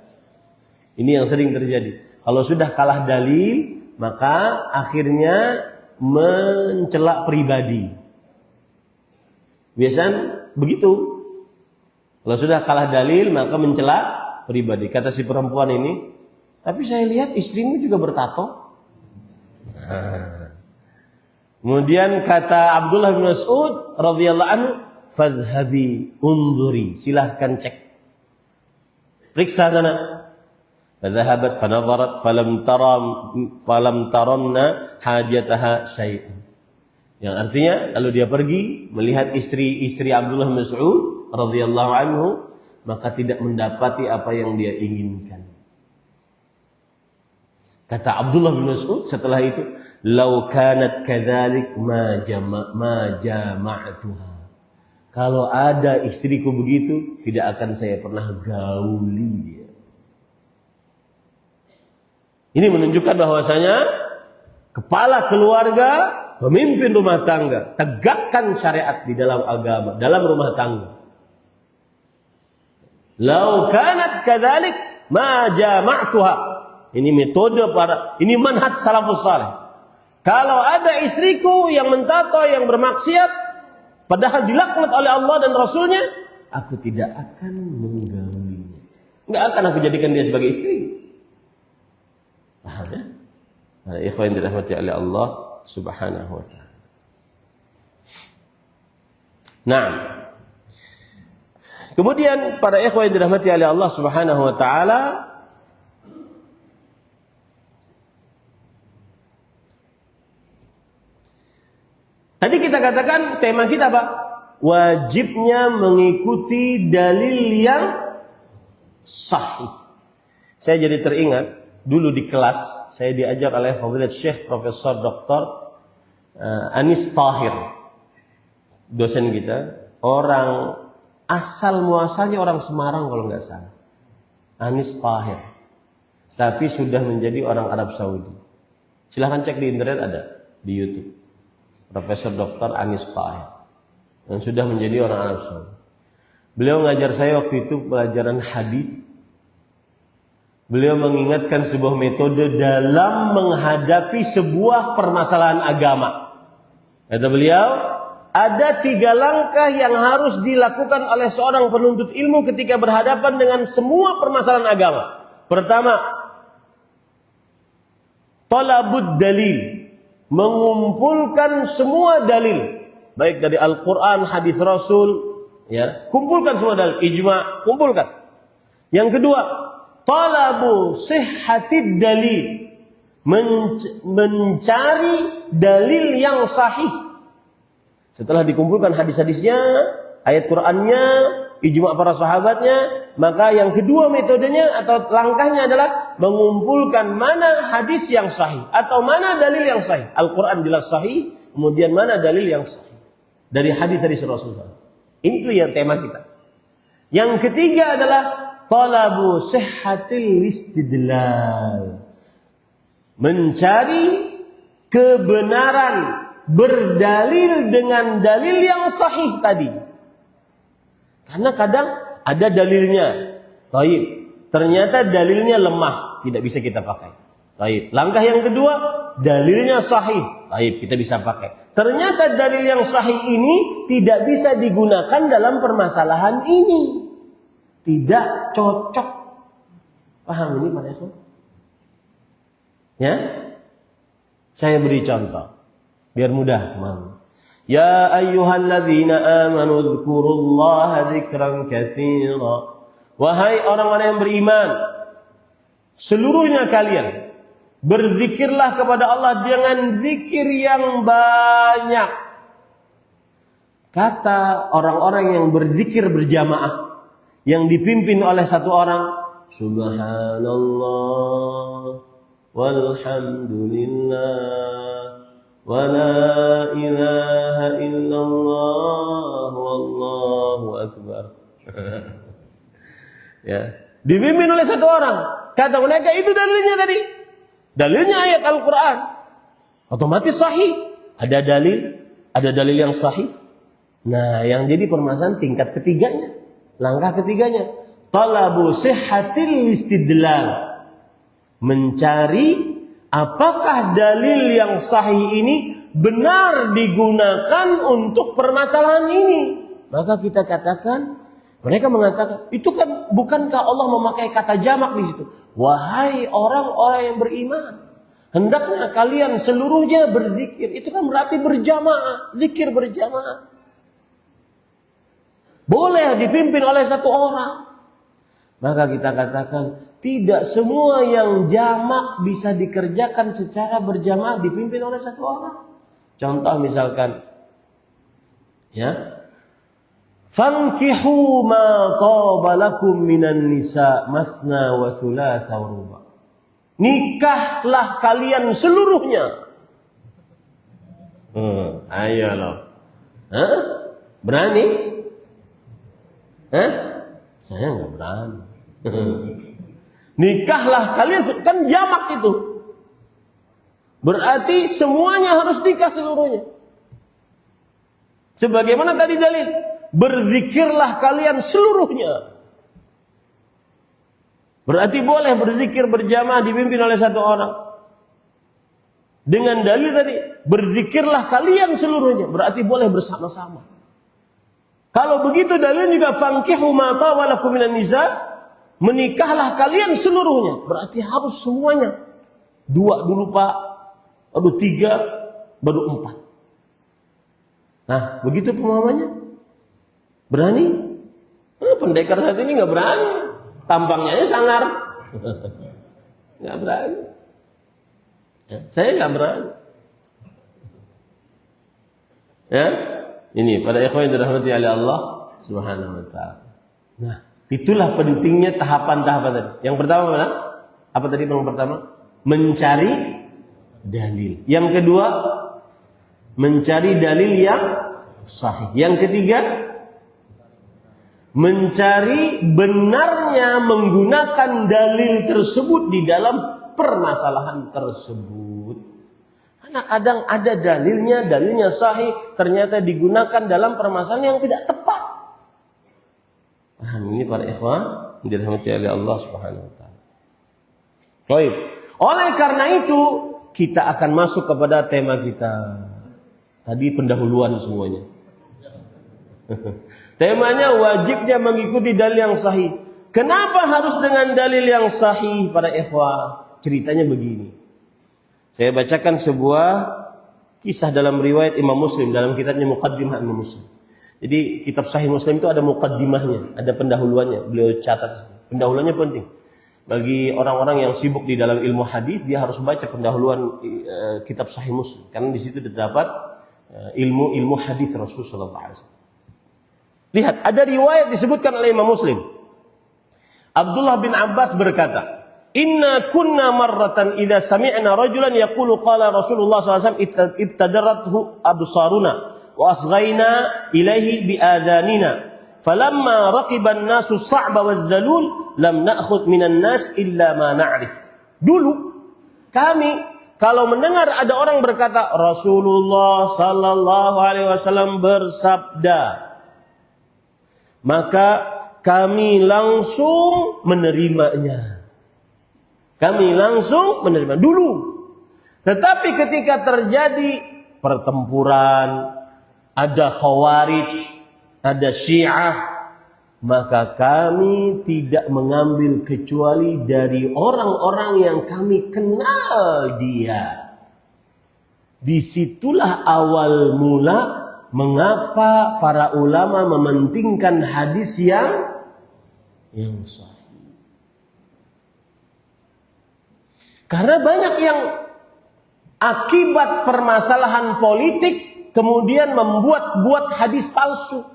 Ini yang sering terjadi. Kalau sudah kalah dalil, maka akhirnya mencela pribadi. Biasanya begitu. Kalau sudah kalah dalil, maka mencela pribadi. Kata si perempuan ini, tapi saya lihat istrimu juga bertato. Kemudian kata Abdullah bin Mas'ud radhiyallahu anhu, fadhhabi unzuri, silahkan cek, periksa sana. Fadhahabat fanadharat falam taramna hajataha syai'an. Yang artinya lalu dia pergi melihat istri Abdullah bin Mas'ud radhiyallahu anhu, maka tidak mendapati apa yang dia inginkan. Kata Abdullah bin Mas'ud setelah itu, "Lau kanat kadzalik ma jama'tuha." Kalau ada istriku begitu, tidak akan saya pernah gauli dia. Ini menunjukkan bahwasanya kepala keluarga, pemimpin rumah tangga, tegakkan syariat di dalam agama, dalam rumah tangga. Lau kanat kadzalik ma jama'tuha. Ini metode ini manhaj salafus saleh. Kalau ada istriku yang mentato, yang bermaksiat, padahal dilaknat oleh Allah dan Rasulnya, aku tidak akan menggaulinya. Enggak akan aku jadikan dia sebagai istri. Paham ya? Nah, ikhwan dirahmati oleh Allah Subhanahu wa ta'ala. Nah, kemudian para ikhwan yang dirahmati oleh Allah Subhanahu wa ta'ala, tadi kita katakan tema kita apa? Wajibnya mengikuti dalil yang sahih. Saya jadi teringat dulu di kelas saya diajar oleh Fadilat Syekh Profesor Dr. Anis Tahir, dosen kita, orang asal muasalnya orang Semarang kalau nggak salah, Anis Tahir, tapi sudah menjadi orang Arab Saudi. Silahkan cek di internet, ada di YouTube. Profesor Dr. Anis Tahir yang sudah menjadi orang Arab Saudi. Beliau ngajar saya waktu itu pelajaran hadis. Beliau mengingatkan sebuah metode dalam menghadapi sebuah permasalahan agama. Kata beliau, ada 3 langkah yang harus dilakukan oleh seorang penuntut ilmu ketika berhadapan dengan semua permasalahan agama. Pertama, talabud dalil, mengumpulkan semua dalil, baik dari Al-Quran, hadis Rasul, ya, kumpulkan semua dalil, ijma, kumpulkan. Yang kedua, talabu sihhatid dalil, mencari dalil yang sahih. Setelah dikumpulkan hadis-hadisnya, ayat Qur'annya, ijma para sahabatnya, maka yang kedua metodenya atau langkahnya adalah mengumpulkan mana hadis yang sahih atau mana dalil yang sahih. Al-Quran jelas sahih, kemudian mana dalil yang sahih dari hadis Rasulullah. Itu yang tema kita. Yang ketiga adalah talabu sihhatil istidlal, mencari kebenaran berdalil dengan dalil yang sahih tadi. Karena kadang ada dalilnya, baik, ternyata dalilnya lemah, tidak bisa kita pakai. Baik. Langkah yang kedua, dalilnya sahih, baik, kita bisa pakai. Ternyata dalil yang sahih ini tidak bisa digunakan dalam permasalahan ini, tidak cocok. Paham ini Pak Ikhwan? Ya, saya beri contoh biar mudah, Mam. Ya ayyuhalladzina amanu dzkurullaha dzikran katsira. Wahai orang-orang yang beriman, seluruhnya kalian berzikirlah kepada Allah dengan zikir yang banyak. Kata orang-orang yang berzikir berjamaah yang dipimpin oleh satu orang, subhanallah walhamdulillah wa la ilaha illallah wallahu akbar. Ya, dipimpin oleh satu orang. Kata mereka itu dalilnya tadi. Dalilnya ayat Al-Quran. Otomatis sahih. Ada dalil yang sahih. Nah, yang jadi permasalahan tingkat ketiganya, langkah ketiganya, talabu sihhatil istidlal, mencari apakah dalil yang sahih ini benar digunakan untuk permasalahan ini. Maka kita katakan, mereka mengatakan, itu kan bukankah Allah memakai kata jamak di situ? Wahai orang-orang yang beriman, hendaknya kalian seluruhnya berzikir. Itu kan berarti berjamaah, zikir berjamaah. Boleh dipimpin oleh satu orang. Maka kita katakan, tidak semua yang jamak bisa dikerjakan secara berjamaah dipimpin oleh satu orang. Contoh misalkan, ya, fankihu ma taba lakum minan nisa mathna wa thulatha wa ruba. Nikahlah kalian seluruhnya. Ayo loh. Berani? Saya nggak berani. Nikahlah kalian, kan jamak itu. Berarti semuanya harus nikah seluruhnya. Sebagaimana tadi dalil, berzikirlah kalian seluruhnya. Berarti boleh berzikir berjamaah dipimpin oleh satu orang. Dengan dalil tadi, berzikirlah kalian seluruhnya. Berarti boleh bersama-sama. Kalau begitu dalil juga fankihu ma taba lakum minan nisa, menikahlah kalian seluruhnya. Berarti harus semuanya. 2 dulu Pak, baru 3, baru 4. Nah, begitu pemahamannya. Berani? Pendekar saat ini nggak berani. Tampangnya aja sangar. Nggak berani. Saya nggak berani. Ya, ini pada ikhwan yang dirahmati oleh Allah Subhanahu wa taala. Nah, itulah pentingnya tahapan-tahapan tadi. Yang pertama mana? Apa tadi yang pertama? Mencari dalil. Yang kedua, mencari dalil yang sahih. Yang ketiga, mencari benarnya menggunakan dalil tersebut di dalam permasalahan tersebut. Karena kadang ada dalilnya sahih, ternyata digunakan dalam permasalahan yang tidak tepat. Paham ini para ikhwan dirahmati oleh Allah Subhanahu wa taala. Baik. Oleh karena itu, kita akan masuk kepada tema kita. Tadi pendahuluan semuanya. Temanya wajibnya mengikuti dalil yang sahih. Kenapa harus dengan dalil yang sahih para ikhwah? Ceritanya begini. Saya bacakan sebuah kisah dalam riwayat Imam Muslim dalam kitabnya Muqaddimah Imam Muslim. Jadi kitab Sahih Muslim itu ada muqaddimahnya, ada pendahuluannya. Beliau catat. Pendahuluannya penting. Bagi orang-orang yang sibuk di dalam ilmu hadis, dia harus baca pendahuluan kitab Sahih Muslim karena di situ terdapat ilmu hadis Rasul sallallahu alaihi wasallam. Lihat, ada riwayat disebutkan oleh Imam Muslim. Abdullah bin Abbas berkata, "Inna kunna marratan idza sami'na rajulan yaqulu qala Rasulullah sallallahu alaihi wasallam ibtadarathu absaruna wa asghayna ilaihi bi adanina falamma raqiba an-nasu as-sa'ba wadh-dhalul lam na'khudh minan nas illa ma na'rif." Dulu kami kalau mendengar ada orang berkata Rasulullah sallallahu alaihi wasallam bersabda, maka kami langsung menerimanya. Kami langsung menerima dulu. Tetapi ketika terjadi pertempuran, ada Khawarij, ada Syiah, maka kami tidak mengambil kecuali dari orang-orang yang kami kenal dia. Disitulah awal mula mengapa para ulama mementingkan hadis yang sahih. Karena banyak yang akibat permasalahan politik kemudian membuat hadis palsu.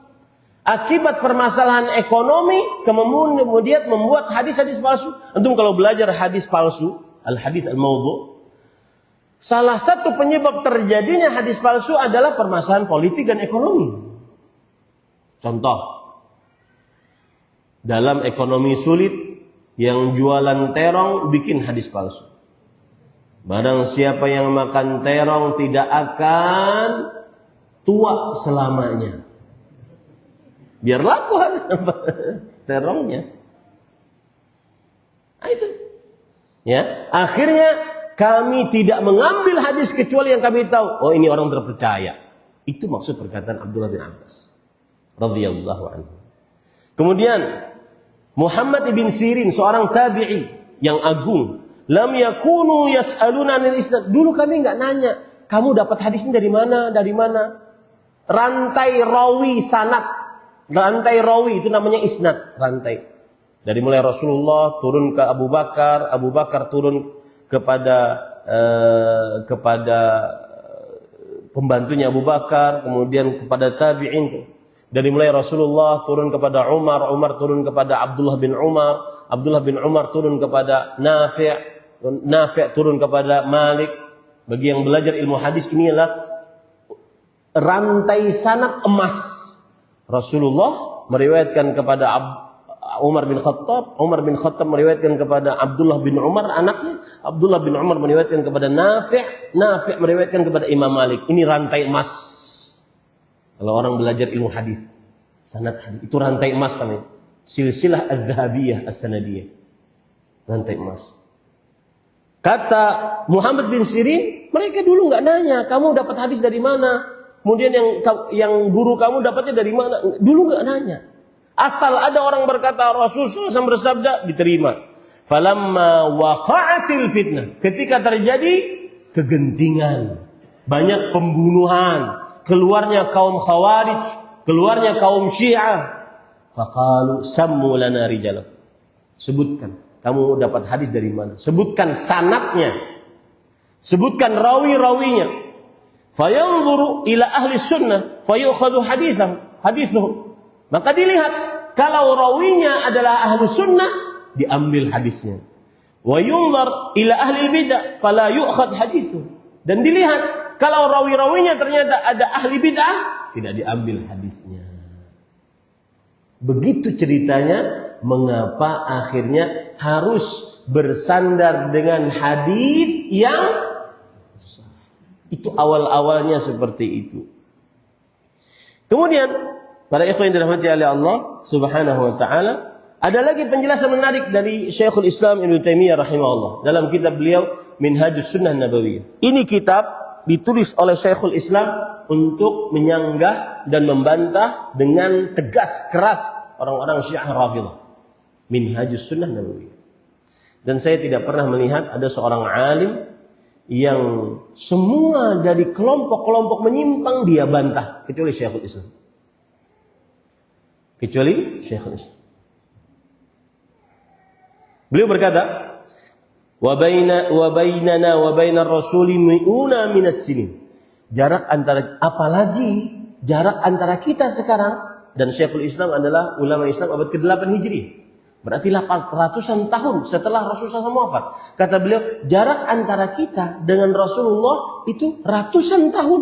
Akibat permasalahan ekonomi kemudian membuat hadis-hadis palsu. Antum kalau belajar hadis palsu, al-hadis al-maudhu', salah satu penyebab terjadinya hadis palsu adalah permasalahan politik dan ekonomi. Contoh, dalam ekonomi sulit, yang jualan terong bikin hadis palsu. Barang siapa yang makan terong tidak akan tua selamanya. Biar laku terongnya. Nah, itu. Ya, akhirnya kami tidak mengambil hadis kecuali yang kami tahu. Oh, ini orang terpercaya. Itu maksud perkataan Abdullah bin Abbas radhiyallahu anhu. Kemudian Muhammad ibn Sirin, seorang tabi'i yang agung, lam yakunu yas'aluna anil isnad. Dulu kami enggak nanya, kamu dapat hadis ini dari mana? Dari mana? Rantai rawi sanad. Rantai rawi itu namanya isnad, rantai. Dari mulai Rasulullah turun ke Abu Bakar, Abu Bakar turun kepada pembantunya Abu Bakar, kemudian kepada tabi'in. Dari mulai Rasulullah turun kepada Umar, Umar turun kepada Abdullah bin Umar, Abdullah bin Umar turun kepada Nafi', Nafi' turun kepada Malik. Bagi yang belajar ilmu hadis, ini adalah rantai sanad emas. Rasulullah meriwayatkan kepada Umar bin Khattab, Umar bin Khattab meriwayatkan kepada Abdullah bin Umar anaknya, Abdullah bin Umar meriwayatkan kepada Nafi', Nafi' meriwayatkan kepada Imam Malik. Ini rantai emas. Kalau orang belajar ilmu hadis, sanad hadis itu rantai emas namanya. Silsilah az-zahabiyah as-sanadiyah. Rantai emas. Kata Muhammad bin Sirin, mereka dulu nggak nanya, kamu dapat hadis dari mana? Kemudian yang guru kamu dapatnya dari mana? Dulu nggak nanya. Asal ada orang berkata Rasulullah SAW bersabda, diterima. Falamma waqa'atil fitnah. Ketika terjadi kegentingan, banyak pembunuhan, keluarnya kaum Khawarij, keluarnya kaum Syiah, faqalu sammu lana rijalah. Sebutkan, kamu dapat hadis dari mana? Sebutkan sanadnya. Sebutkan rawi-rawinya. Fayanzuru ila ahli sunnah fayukhadhu hadithuhu. Maka dilihat, kalau rawinya adalah ahli sunnah, diambil hadisnya. Wa yunzar ila ahli bidah fala yu'khad hadithuhu. Dan dilihat, kalau rawi-rawinya ternyata ada ahli bid'ah, tidak diambil hadisnya. Begitu ceritanya, mengapa akhirnya harus bersandar dengan hadis yang sah. Itu awal-awalnya seperti itu. Kemudian, para ikhwan yang dirahmati oleh Allah Subhanahu wa taala, ada lagi penjelasan menarik dari Syekhul Islam Ibnu Taimiyah rahimahullah dalam kitab beliau Minhajus Sunnah Nabawiyah. Ini kitab ditulis oleh Syekhul Islam untuk menyanggah dan membantah dengan tegas keras orang-orang Syiah Rafidhah. Minhajus Sunnah Nabawiyah. Dan saya tidak pernah melihat ada seorang alim yang semua dari kelompok-kelompok menyimpang dia bantah, kecuali Syekhul Islam. Kecuali Syekhul Islam. Beliau berkata, wa bainana wa bainar rasuli mi'una minas sinin. Jarak antara, apalagi jarak antara kita sekarang dan Syekhul Islam adalah ulama Islam abad ke-8 Hijriah. Berarti 800-an tahun setelah Rasulullah SAW wafat. Kata beliau, jarak antara kita dengan Rasulullah itu ratusan tahun.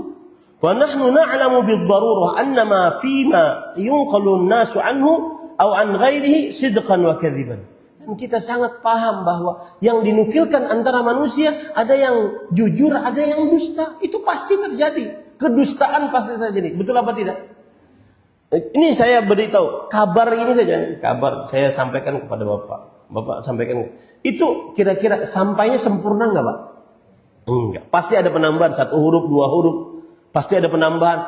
Wa nahnu na'lamu bid-darurah annama fima yunqalu an-nasu anhu aw an ghairihi sidqan wa kadhiban. Dan kita sangat paham bahwa yang dinukilkan antara manusia ada yang jujur, ada yang dusta. Itu pasti terjadi. Kedustaan pasti terjadi. Betul apa tidak? Ini saya beritahu, kabar ini saja. Kabar saya sampaikan kepada Bapak. Bapak sampaikan. Itu kira-kira sampainya sempurna enggak, Pak? Enggak. Pasti ada penambahan 1 huruf, 2 huruf. Pasti ada penambahan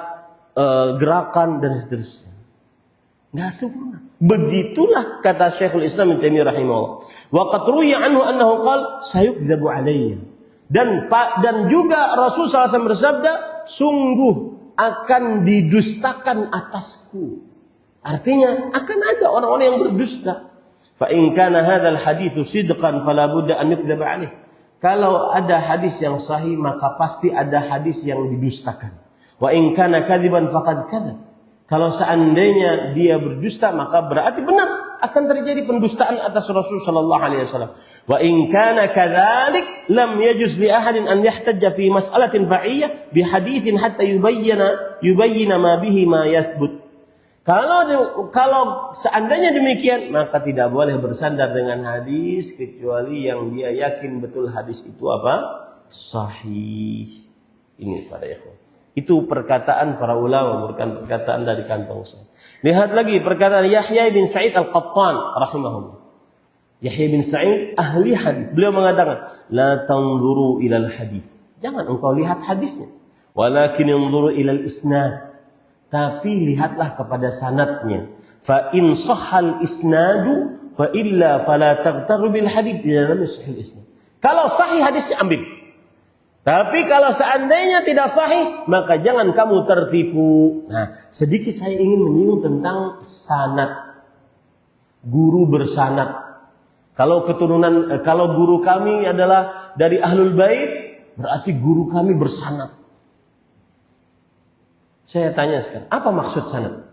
gerakan dan seterusnya. Enggak sempurna. Begitulah kata Syekhul Islam Ibnu Taimiyah rahimahullah. Wa qad ruwiya anhu annahu qala sayukdzabu alayya. Dan juga Rasul SAW bersabda, sungguh akan didustakan atasku. Artinya akan ada orang-orang yang berdusta. Fa in kana hadzal haditsu sidqan fala budda an yukdzaba alaih. Kalau ada hadis yang sahih maka pasti ada hadis yang didustakan. Wa in kana kadziban faqad kadzab. Kalau seandainya dia berdusta maka berarti benar akan terjadi pendustaan atas Rasul sallallahu alaihi wasallam. Wa in kana kadzalik lam yajuz li ahadin an yahtajja fi mas'alatin fa'iyyah bi haditsin hatta yubayyana ma bihi ma yathbut. Kalau seandainya demikian maka tidak boleh bersandar dengan hadis kecuali yang dia yakin betul hadis itu apa? Sahih. Ini pada ikhwan. Itu perkataan para ulama, bukan perkataan dari kantong saya. Lihat lagi perkataan Yahya bin Sa'id Al-Qattan rahimahullah. Yahya bin Sa'id ahli hadis. Beliau mengatakan, "La tanzuru ilal hadis." Jangan engkau lihat hadisnya. Walakin yanzuru ilal isnad. Tapi lihatlah kepada sanadnya. Fa in sahhal isnadu fa illa fala taghtaru bil hadis. Dalam sahih isnad. Kalau sahih hadisnya ambil. Tapi kalau seandainya tidak sahih, maka jangan kamu tertipu. Nah, sedikit saya ingin menyinggung tentang sanad. Guru bersanad. Kalau guru kami adalah dari Ahlul Bait, berarti guru kami bersanad. Saya tanya sekarang, apa maksud sanad?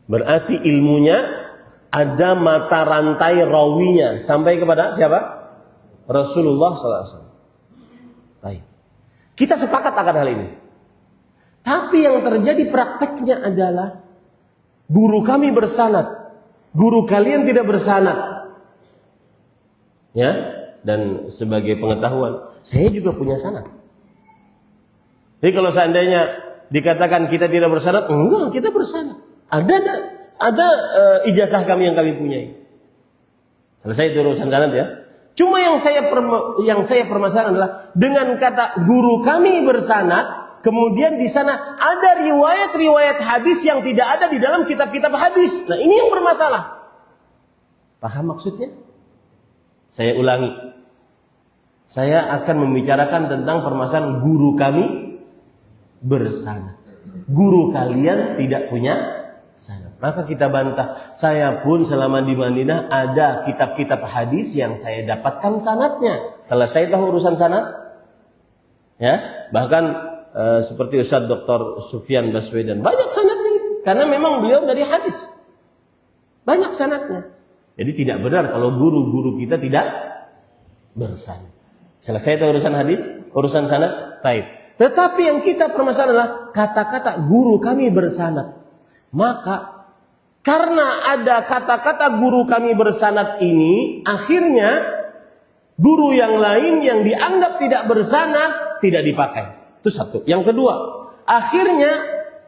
Berarti ilmunya ada mata rantai rawinya sampai kepada siapa? Rasulullah SAW. Baik. Kita sepakat akan hal ini. Tapi yang terjadi prakteknya adalah guru kami bersanad, guru kalian tidak bersanad. Ya, dan sebagai pengetahuan, saya juga punya sanad. Jadi kalau seandainya dikatakan kita tidak bersanad, enggak, kita bersanad. Ada ijazah kami yang kami punyai. Selesai itu urusan sanad ya. Cuma yang saya permasalahan adalah dengan kata guru kami bersanad, kemudian di sana ada riwayat-riwayat hadis yang tidak ada di dalam kitab-kitab hadis. Nah, ini yang bermasalah. Paham maksudnya? Saya ulangi. Saya akan membicarakan tentang permasalahan guru kami bersanad. Guru kalian tidak punya sanad. Maka kita bantah. Saya pun selama di Madinah ada kitab-kitab hadis yang saya dapatkan sanadnya. Selesai tahu urusan sanad? Ya, bahkan seperti Ustaz Dr. Sufyan Baswedan banyak sanadnya itu. Karena memang beliau dari hadis. Banyak sanadnya. Jadi tidak benar kalau guru-guru kita tidak bersanad. Selesai tahu urusan hadis, urusan sanad, taib. Tetapi yang kita permasalahan adalah kata-kata guru kami bersanad. Maka karena ada kata-kata guru kami bersanad ini, akhirnya guru yang lain yang dianggap tidak bersanad tidak dipakai. Itu satu. Yang kedua, akhirnya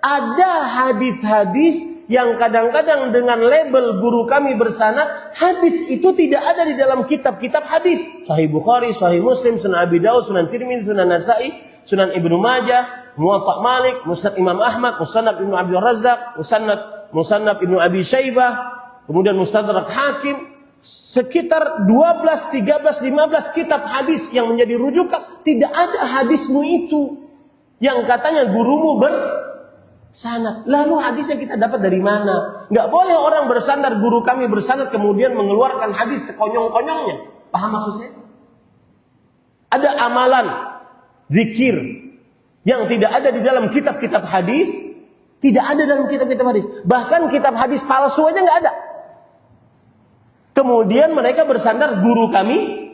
ada hadis-hadis yang kadang-kadang dengan label guru kami bersanad, hadis itu tidak ada di dalam kitab-kitab hadis. Sahih Bukhari, Sahih Muslim, Sunan Abi Daud, Sunan Tirmidzi, Sunan Nasa'i, Sunan Ibnu Majah, Muwatta Malik, Musnad Imam Ahmad, Musnad Ibnu Abdul Razzaq, Musnad Ibnu Abi Syaibah, kemudian Mustadrak Hakim, sekitar 12, 13, 15 kitab hadis yang menjadi rujukan, tidak ada hadismu itu yang katanya gurumu bersanad. Lalu hadisnya kita dapat dari mana? Nggak boleh orang bersandar guru kami bersanad kemudian mengeluarkan hadis sekonyong-konyongnya. Paham maksudnya? Ada amalan zikir yang tidak ada di dalam kitab-kitab hadis, tidak ada dalam kitab-kitab hadis. Bahkan kitab hadis palsu aja nggak ada. Kemudian mereka bersandar guru kami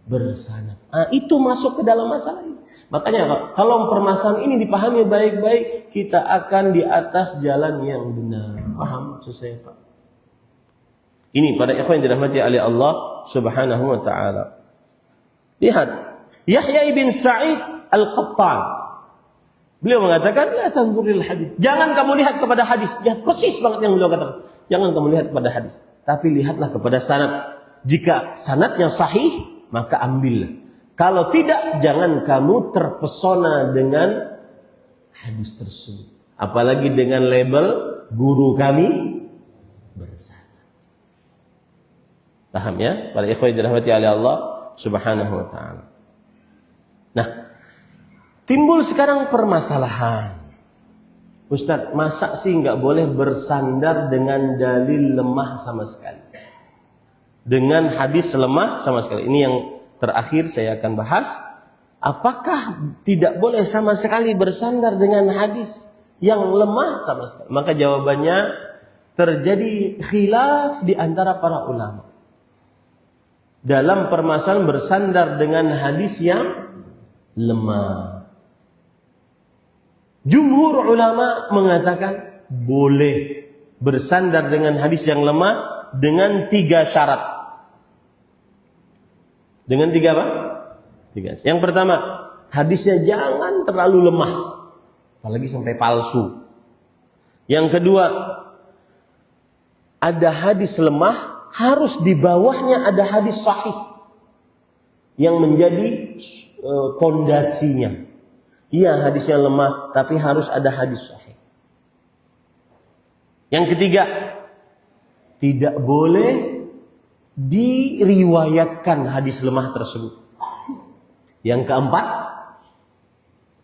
bersanad. Nah, itu masuk ke dalam masalah ini. Makanya kalau permasalahan ini dipahami baik-baik, kita akan di atas jalan yang benar. Paham maksud saya, Pak? Ini pada ikhwan yang dirahmati oleh Allah Subhanahu wa taala. Lihat, Yahya bin Sa'id Al-Qattan. Beliau mengatakan, "La tanzuril hadis." Jangan kamu lihat kepada hadis. Ya, persis banget yang beliau katakan. Jangan kamu lihat kepada hadis, tapi lihatlah kepada sanad. Jika sanadnya sahih, maka ambillah. Kalau tidak, jangan kamu terpesona dengan hadis tersebut. Apalagi dengan label guru kami bersanad. Paham ya? Para ikhwan dirahmati oleh Allah Subhanahu wa taala. Nah, timbul sekarang permasalahan. Ustaz, masa sih nggak boleh bersandar dengan dalil lemah sama sekali? Dengan hadis lemah sama sekali. Ini yang terakhir saya akan bahas. Apakah tidak boleh sama sekali bersandar dengan hadis yang lemah sama sekali? Maka jawabannya, terjadi khilaf di antara para ulama dalam permasalahan bersandar dengan hadis yang lemah. Jumhur ulama mengatakan boleh bersandar dengan hadis yang lemah dengan 3 syarat. Dengan 3 apa? 3. Yang pertama, hadisnya jangan terlalu lemah, apalagi sampai palsu. Yang kedua, ada hadis lemah, harus di bawahnya ada hadis sahih yang menjadi pondasinya. Iya, hadisnya lemah, tapi harus ada hadis sahih. Yang ketiga, tidak boleh diriwayatkan hadis lemah tersebut. Yang keempat,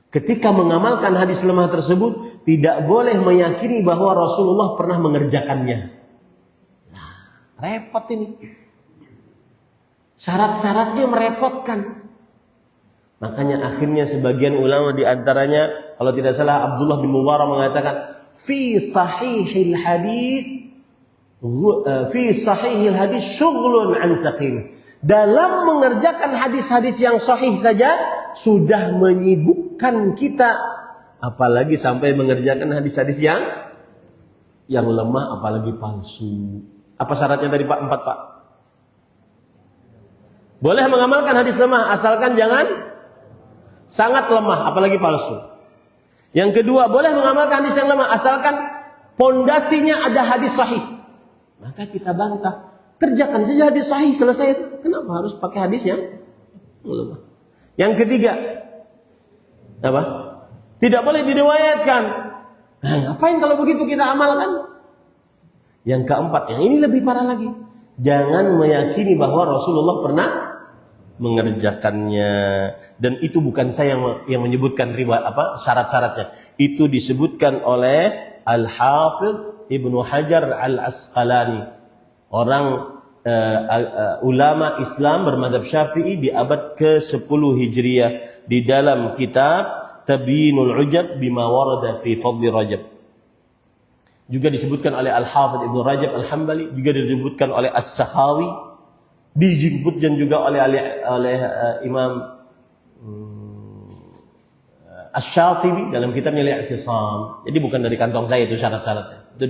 ketika mengamalkan hadis lemah tersebut, tidak boleh meyakini bahwa Rasulullah pernah mengerjakannya. Nah, repot ini. Syarat-syaratnya merepotkan. Makanya akhirnya sebagian ulama di antaranya, kalau tidak salah Abdullah bin Mubarak mengatakan, fi sahihil hadis syughlun an saqim. Dalam mengerjakan hadis-hadis yang sahih saja sudah menyibukkan kita Apalagi sampai mengerjakan hadis-hadis yang lemah, apalagi palsu. Apa syaratnya tadi Pak? 4 Pak. Boleh mengamalkan hadis lemah asalkan jangan sangat lemah, apalagi palsu. Yang kedua, boleh mengamalkan hadis yang lemah asalkan pondasinya ada hadis sahih. Maka kita bantah, kerjakan saja hadis sahih, selesai. Kenapa harus pakai hadis yang lemah? Yang ketiga, apa? Tidak boleh diriwayatkan. Nah, ngapain kalau begitu kita amalkan? Yang keempat, yang ini lebih parah lagi. Jangan meyakini bahwa Rasulullah pernah mengerjakannya, dan itu bukan saya yang menyebutkan syarat-syaratnya. Itu disebutkan oleh Al-Hafidh Ibnu Hajar Al-Asqalani, orang ulama Islam bermadzhab Syafi'i di abad ke-10 Hijriah, di dalam kitab Tabyinul Ujab bima warada fi fadli Rajab. Juga disebutkan oleh Al-Hafidh Ibnu Rajab Al-Hambali, juga disebutkan oleh As-Sakhawi, disebutkan juga oleh Imam Asy-Syatibi dalam kitabnya Al-I'tisam. Jadi bukan dari kantong saya itu syarat-syaratnya. Itu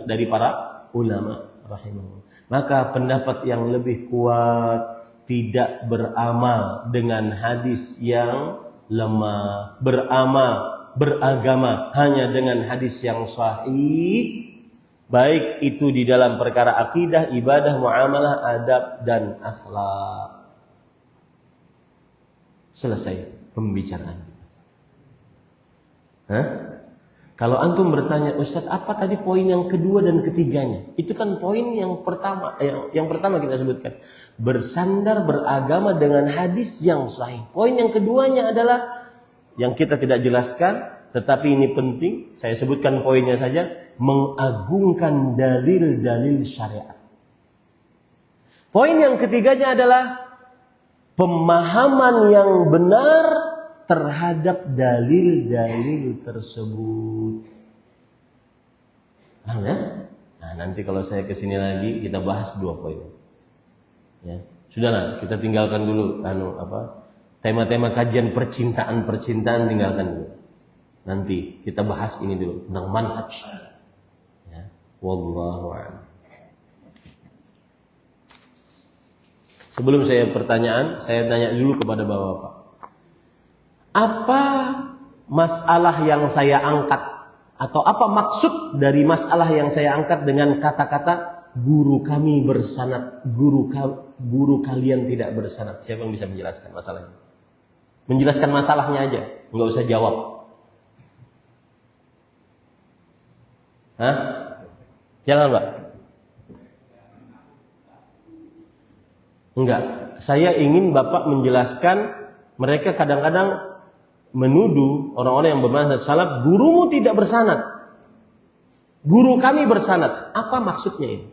dari para ulama rahimahullah. Maka pendapat yang lebih kuat, tidak beramal dengan hadis yang lemah, beragama hanya dengan hadis yang sahih, baik itu di dalam perkara akidah, ibadah, muamalah, adab, dan akhlak. Selesai pembicaraan. Kalau antum bertanya, Ustaz, apa tadi poin yang kedua dan ketiganya? Itu kan poin yang pertama, yang pertama kita sebutkan. Bersandar beragama dengan hadis yang sahih. Poin yang keduanya adalah yang kita tidak jelaskan, tetapi ini penting, saya sebutkan poinnya saja, mengagungkan dalil-dalil syariat. Poin yang ketiganya adalah pemahaman yang benar terhadap dalil-dalil tersebut. Paham ya? Nah, nanti kalau saya kesini lagi kita bahas 2 poin. Ya, sudahlah, kita tinggalkan dulu tema-tema kajian percintaan tinggalkan dulu. Nanti kita bahas ini dulu tentang manhaj. Ya, wallahu a'lam. Sebelum saya pertanyaan, saya tanya dulu kepada Bapak. Apa masalah yang saya angkat, atau apa maksud dari masalah yang saya angkat dengan kata-kata guru kami bersanad, guru kalian tidak bersanad? Siapa yang bisa menjelaskan masalahnya? Menjelaskan masalahnya aja, nggak usah jawab. Silakan Pak. Enggak, saya ingin Bapak menjelaskan. Mereka kadang-kadang menuduh orang-orang yang bermadzhab salaf, gurumu tidak bersanad, guru kami bersanad. Apa maksudnya ini?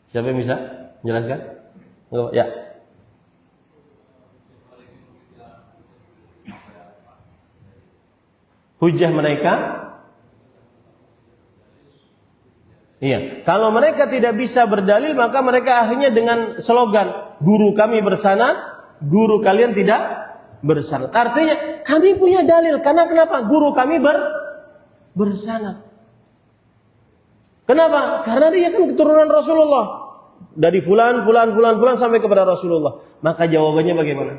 Siapa yang bisa menjelaskan? Ya. Hujjah mereka, iya. Kalau mereka tidak bisa berdalil, maka mereka akhirnya dengan slogan guru kami bersanad, guru kalian tidak bersanad. Artinya kami punya dalil. Karena kenapa? Guru kami bersanad. Kenapa? Karena dia kan keturunan Rasulullah. Dari fulan sampai kepada Rasulullah. Maka jawabannya bagaimana?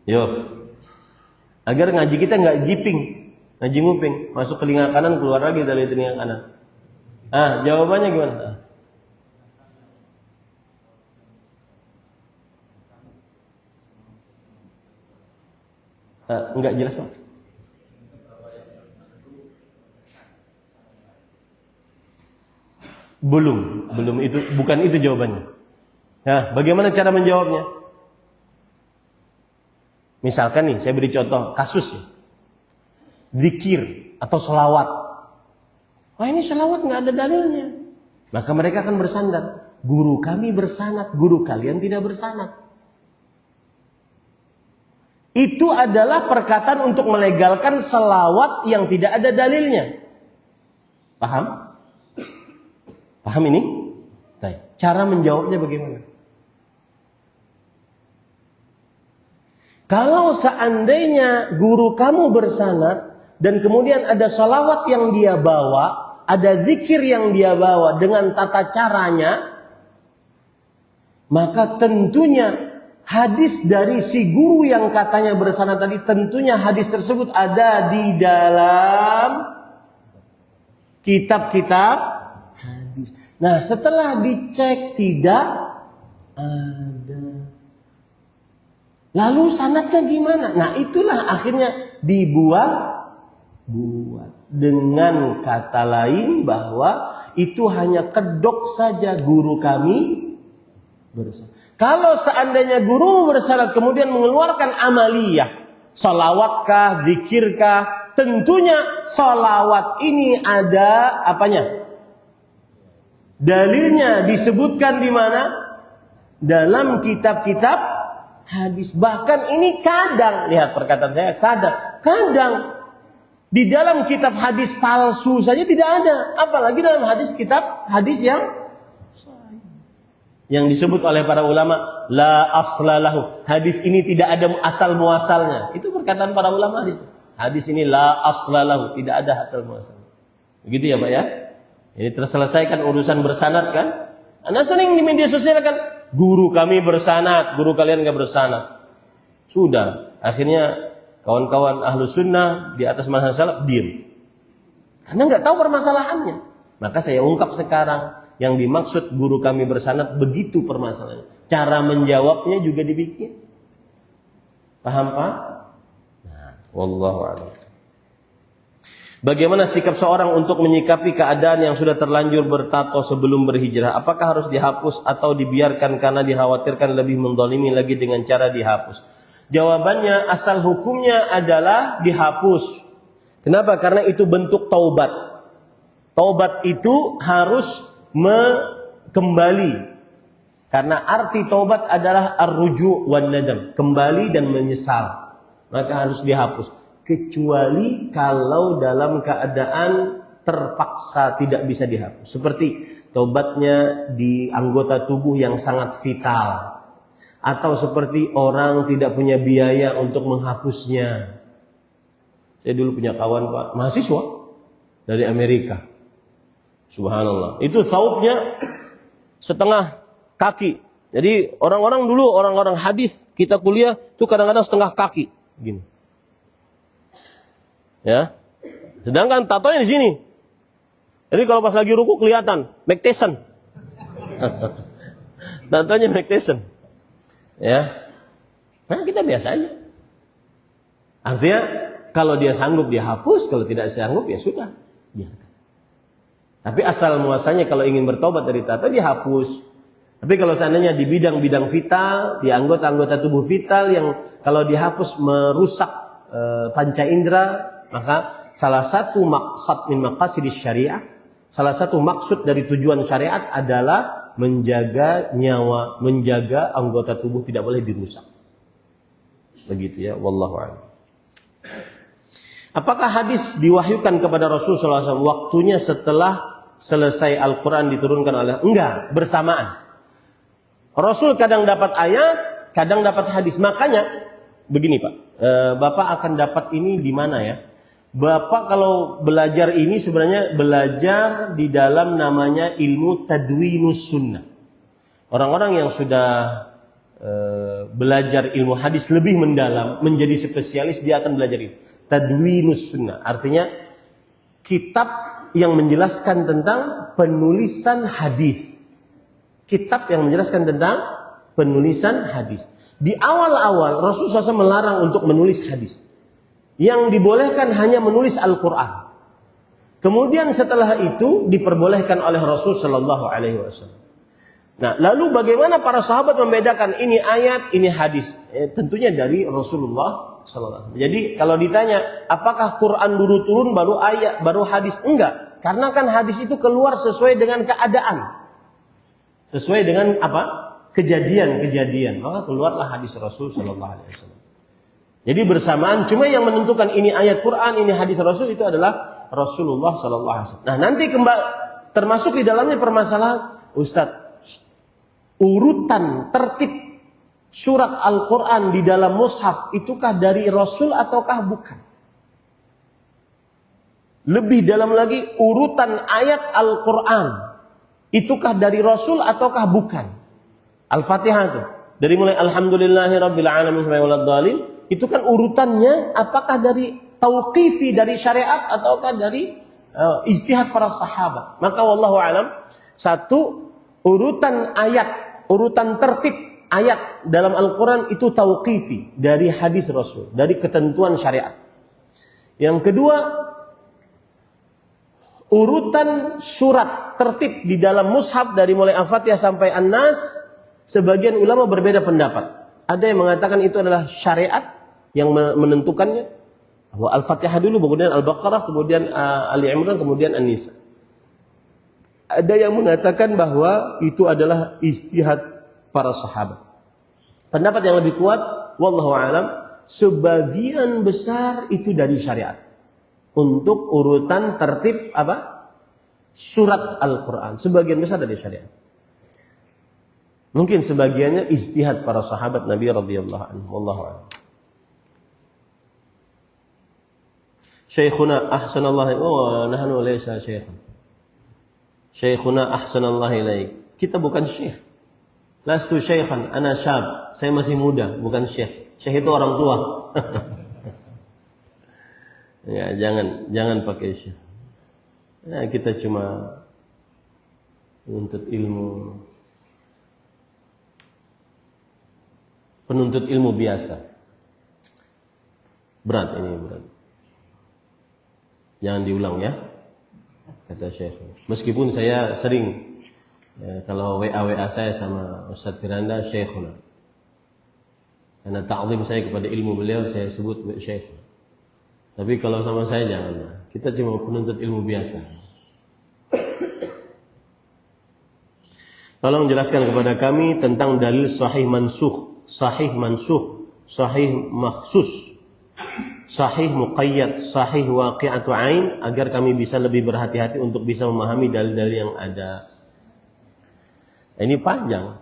Yo. Agar ngaji kita nggak jiping, ngaji nguping, masuk telinga kanan keluar lagi dari telinga kanan. Jawabannya gimana? Enggak jelas Pak. Belum itu, bukan itu jawabannya. Nah, bagaimana cara menjawabnya? Misalkan nih, saya beri contoh kasus ya. Zikir atau selawat. Ini selawat nggak ada dalilnya. Maka mereka akan bersandar. Guru kami bersanad, guru kalian tidak bersanad. Itu adalah perkataan untuk melegalkan selawat yang tidak ada dalilnya. Paham? Paham ini? Cara menjawabnya bagaimana? Kalau seandainya guru kamu bersanad dan kemudian ada salawat yang dia bawa, ada zikir yang dia bawa dengan tata caranya, maka tentunya hadis dari si guru yang katanya bersanad tadi, tentunya hadis tersebut ada di dalam kitab-kitab hadis. Nah, setelah dicek tidak ada. Lalu sanadnya gimana? Nah, itulah akhirnya dibuat dengan kata lain bahwa itu hanya kedok saja guru kami bersanad. Kalau seandainya guru bersanad kemudian mengeluarkan amaliyah, salawatkah, zikirkah, tentunya salawat ini ada apanya? Dalilnya disebutkan di mana? Dalam kitab-kitab hadis. Bahkan ini kadang, lihat perkataan saya, kadang di dalam kitab hadis palsu saja tidak ada, apalagi dalam kitab hadis yang disebut oleh para ulama la aslalahu. Hadis ini tidak ada asal muasalnya. Itu perkataan para ulama hadis. Hadis ini la aslalahu, tidak ada asal muasalnya. Begitu ya, Pak ya? Ini terselesaikan urusan bersanad kan? Anda sering di media sosial kan, guru kami bersanad, guru kalian enggak bersanad. Sudah, akhirnya kawan-kawan ahlu sunnah di atas manhaj salaf diam. Karena enggak tahu permasalahannya. Maka saya ungkap sekarang, yang dimaksud guru kami bersanad begitu permasalahannya. Cara menjawabnya juga dibikin. Paham Pak? Nah, wallahu a'lam. Bagaimana sikap seorang untuk menyikapi keadaan yang sudah terlanjur bertato sebelum berhijrah? Apakah harus dihapus atau dibiarkan karena dikhawatirkan lebih menzalimi lagi dengan cara dihapus? Jawabannya, asal hukumnya adalah dihapus. Kenapa? Karena itu bentuk taubat. Taubat itu harus kembali. Karena arti taubat adalah ar-ruju' wan nadam, kembali dan menyesal. Maka harus dihapus. Kecuali kalau dalam keadaan terpaksa tidak bisa dihapus. Seperti taubatnya di anggota tubuh yang sangat vital. Atau seperti orang tidak punya biaya untuk menghapusnya. Saya dulu punya kawan Pak, mahasiswa dari Amerika. Subhanallah. Itu tsaubnya setengah kaki. Jadi orang-orang hadis kita kuliah itu kadang-kadang setengah kaki gini. Ya. Sedangkan tatonya di sini. Jadi kalau pas lagi ruku kelihatan Mike Tyson. Tatonya Mike Tyson. Ya. Nah, kita biasa aja. Artinya kalau dia sanggup dia hapus, kalau tidak sanggup ya sudah, biarkan. Tapi asal muasalnya kalau ingin bertobat dari tato dihapus. Tapi kalau seandainya di bidang-bidang vital, di anggota-anggota tubuh vital yang kalau dihapus merusak panca indera, maka salah satu maksud min maqasidis syariah, salah satu maksud dari tujuan syariat adalah menjaga nyawa, menjaga anggota tubuh tidak boleh dirusak. Begitu ya, wallahu a'lam. Apakah hadis diwahyukan kepada Rasulullah SAW waktunya setelah selesai Al-Quran diturunkan oleh? Enggak, bersamaan. Rasul kadang dapat ayat, kadang dapat hadis. Makanya begini Pak, Bapak akan dapat ini di mana ya? Bapak kalau belajar ini sebenarnya belajar di dalam namanya ilmu tadwinus sunnah. Orang-orang yang sudah belajar ilmu hadis lebih mendalam, menjadi spesialis, dia akan belajar ini. Tadwinus sunnah, artinya kitab yang menjelaskan tentang penulisan hadis. Kitab yang menjelaskan tentang penulisan hadis. Di awal-awal Rasulullah SAW melarang untuk menulis hadis. Yang dibolehkan hanya menulis Al-Quran. Kemudian setelah itu diperbolehkan oleh Rasul Sallallahu Alaihi Wasallam. Nah, lalu bagaimana para sahabat membedakan ini ayat, ini hadis? Tentunya dari Rasulullah Sallallahu Alaihi Wasallam. Jadi kalau ditanya, apakah Quran dulu turun baru ayat, baru hadis? Enggak, karena kan hadis itu keluar sesuai dengan keadaan, sesuai dengan apa? Kejadian-kejadian. Maka keluarlah hadis Rasul Sallallahu Alaihi Wasallam. Jadi bersamaan, cuma yang menentukan ini ayat Quran, ini hadis Rasul itu adalah Rasulullah Sallallahu Alaihi Wasallam. Nah, nanti kembali termasuk di dalamnya permasalahan, Ustadz, urutan tertib surat Al-Quran di dalam mushaf itukah dari Rasul ataukah bukan? Lebih dalam lagi, urutan ayat Al-Quran itukah dari Rasul ataukah bukan? Al-Fatihah itu dari mulai Alhamdulillahirabbil alamin sampai waladhdallin, itu kan urutannya apakah dari tauqifi, dari syariat, ataukah dari ijtihad para sahabat? Maka wallahu alam, satu, urutan ayat, urutan tertib ayat dalam Al-Quran itu tauqifi dari hadis Rasul, dari ketentuan syariat. Yang kedua, urutan surat tertib di dalam mushaf dari mulai Al-Fatihah sampai An-Nas, sebagian ulama berbeda pendapat. Ada yang mengatakan itu adalah syariat yang menentukannya, bahwa Al-Fatihah dulu, kemudian Al-Baqarah, kemudian Ali Imran, kemudian An-Nisa. Ada yang mengatakan bahwa itu adalah ijtihad para sahabat. Pendapat yang lebih kuat, wallahu alam, sebagian besar itu dari syariat. Untuk urutan tertib apa? Surat Al-Quran. Sebagian besar dari syariat. Mungkin sebagiannya ijtihad para sahabat Nabi radhiyallahu anhu. Wallahu a'lam. Syekhuna ahsanallahu nahnu laysa syaikhan. Syekhuna ahsanallahu ilaik. Kita bukan syekh. Lastu syaikhan, ana syab. Saya masih muda, bukan syekh. Syekh itu orang tua. Ya, jangan pakai syekh. Ya, kita cuma menuntut ilmu. Penuntut ilmu biasa. Berat ini, berat. Jangan diulang ya, kata Syekh. Meskipun saya sering kalau WA saya sama Ustadz Firanda, Syekhuna. Karena ta'zim saya kepada ilmu beliau, saya sebut Syekh. Tapi kalau sama saya jangan. Kita cuma penuntut ilmu biasa. Tolong jelaskan kepada kami tentang dalil sahih mansukh, sahih mansukh, sahih makhsus, sahih muqayyad, sahih waqi'atu ain, agar kami bisa lebih berhati-hati untuk bisa memahami dalil-dalil yang ada. Ini panjang.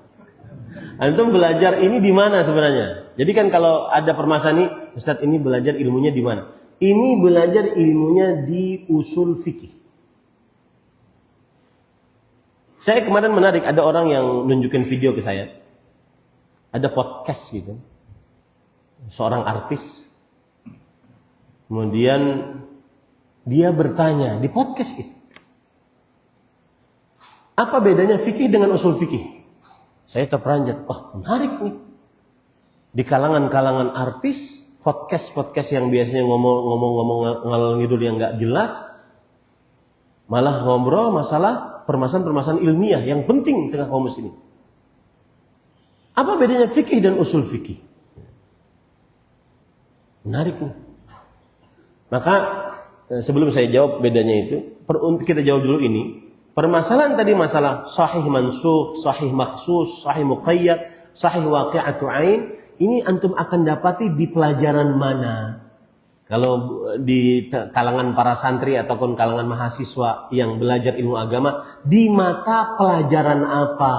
Antum belajar ini di mana sebenarnya? Jadi kan kalau ada permasalahan ini, Ustaz ini belajar ilmunya di mana? Ini belajar ilmunya di usul fikih. Saya kemarin menarik, ada orang yang nunjukin video ke saya. Ada podcast gitu. Seorang artis. Kemudian dia bertanya di podcast itu, apa bedanya fikih dengan usul fikih? Saya terperanjat, wah menarik nih. Di kalangan-kalangan artis, podcast yang biasanya ngomong ngalor ngidul yang nggak jelas, malah ngobrol masalah permasalahan ilmiah yang penting tengah kaum muslimin. Apa bedanya fikih dan usul fikih? Menarik nih. Maka sebelum saya jawab bedanya itu, kita jawab dulu ini. Permasalahan tadi masalah sahih mansukh, sahih makhsus, sahih muqayyad, sahih waqi'atu ain, ini antum akan dapati di pelajaran mana? Kalau di kalangan para santri ataupun kalangan mahasiswa yang belajar ilmu agama, di mata pelajaran apa?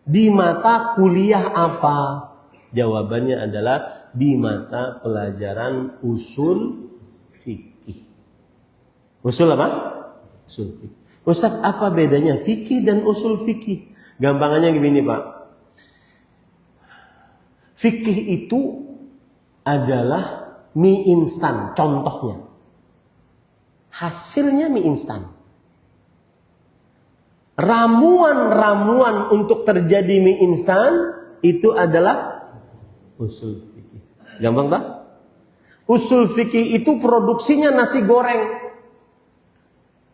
Di mata kuliah apa? Jawabannya adalah di mata pelajaran usul fikih. Usul apa? Usul fikih. Ustaz, apa bedanya fikih dan usul fikih? Gampangannya gini Pak. Fikih itu adalah mie instan, contohnya. Hasilnya mie instan. Ramuan-ramuan untuk terjadi mie instan itu adalah usul fikih. Gampang tak? Usul fikih itu produksinya nasi goreng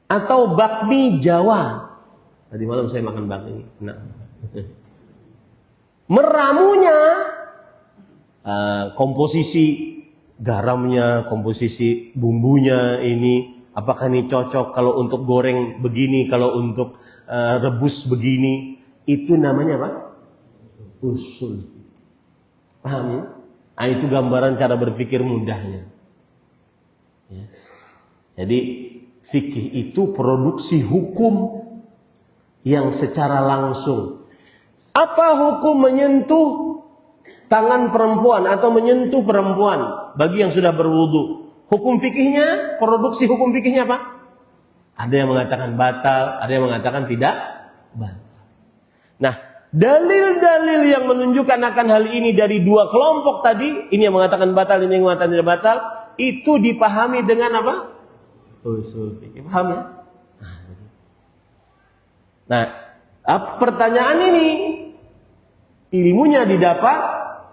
atau bakmi Jawa. Tadi malam saya makan bakmi. Nah. Meramunya komposisi garamnya, komposisi bumbunya ini, apakah ini cocok kalau untuk goreng begini, kalau untuk rebus begini, itu namanya apa? Usul. Paham ya? Nah, itu gambaran cara berpikir mudahnya. Ya. Jadi fikih itu produksi hukum yang secara langsung. Apa hukum menyentuh tangan perempuan atau menyentuh perempuan bagi yang sudah berwudu. Hukum fikihnya, produksi hukum fikihnya apa? Ada yang mengatakan batal, ada yang mengatakan tidak batal. Nah, dalil-dalil yang menunjukkan akan hal ini dari dua kelompok tadi, ini yang mengatakan batal, ini yang mengatakan tidak batal, itu dipahami dengan apa? Usul fikih. Paham ya? Nah, pertanyaan ini ilmunya didapat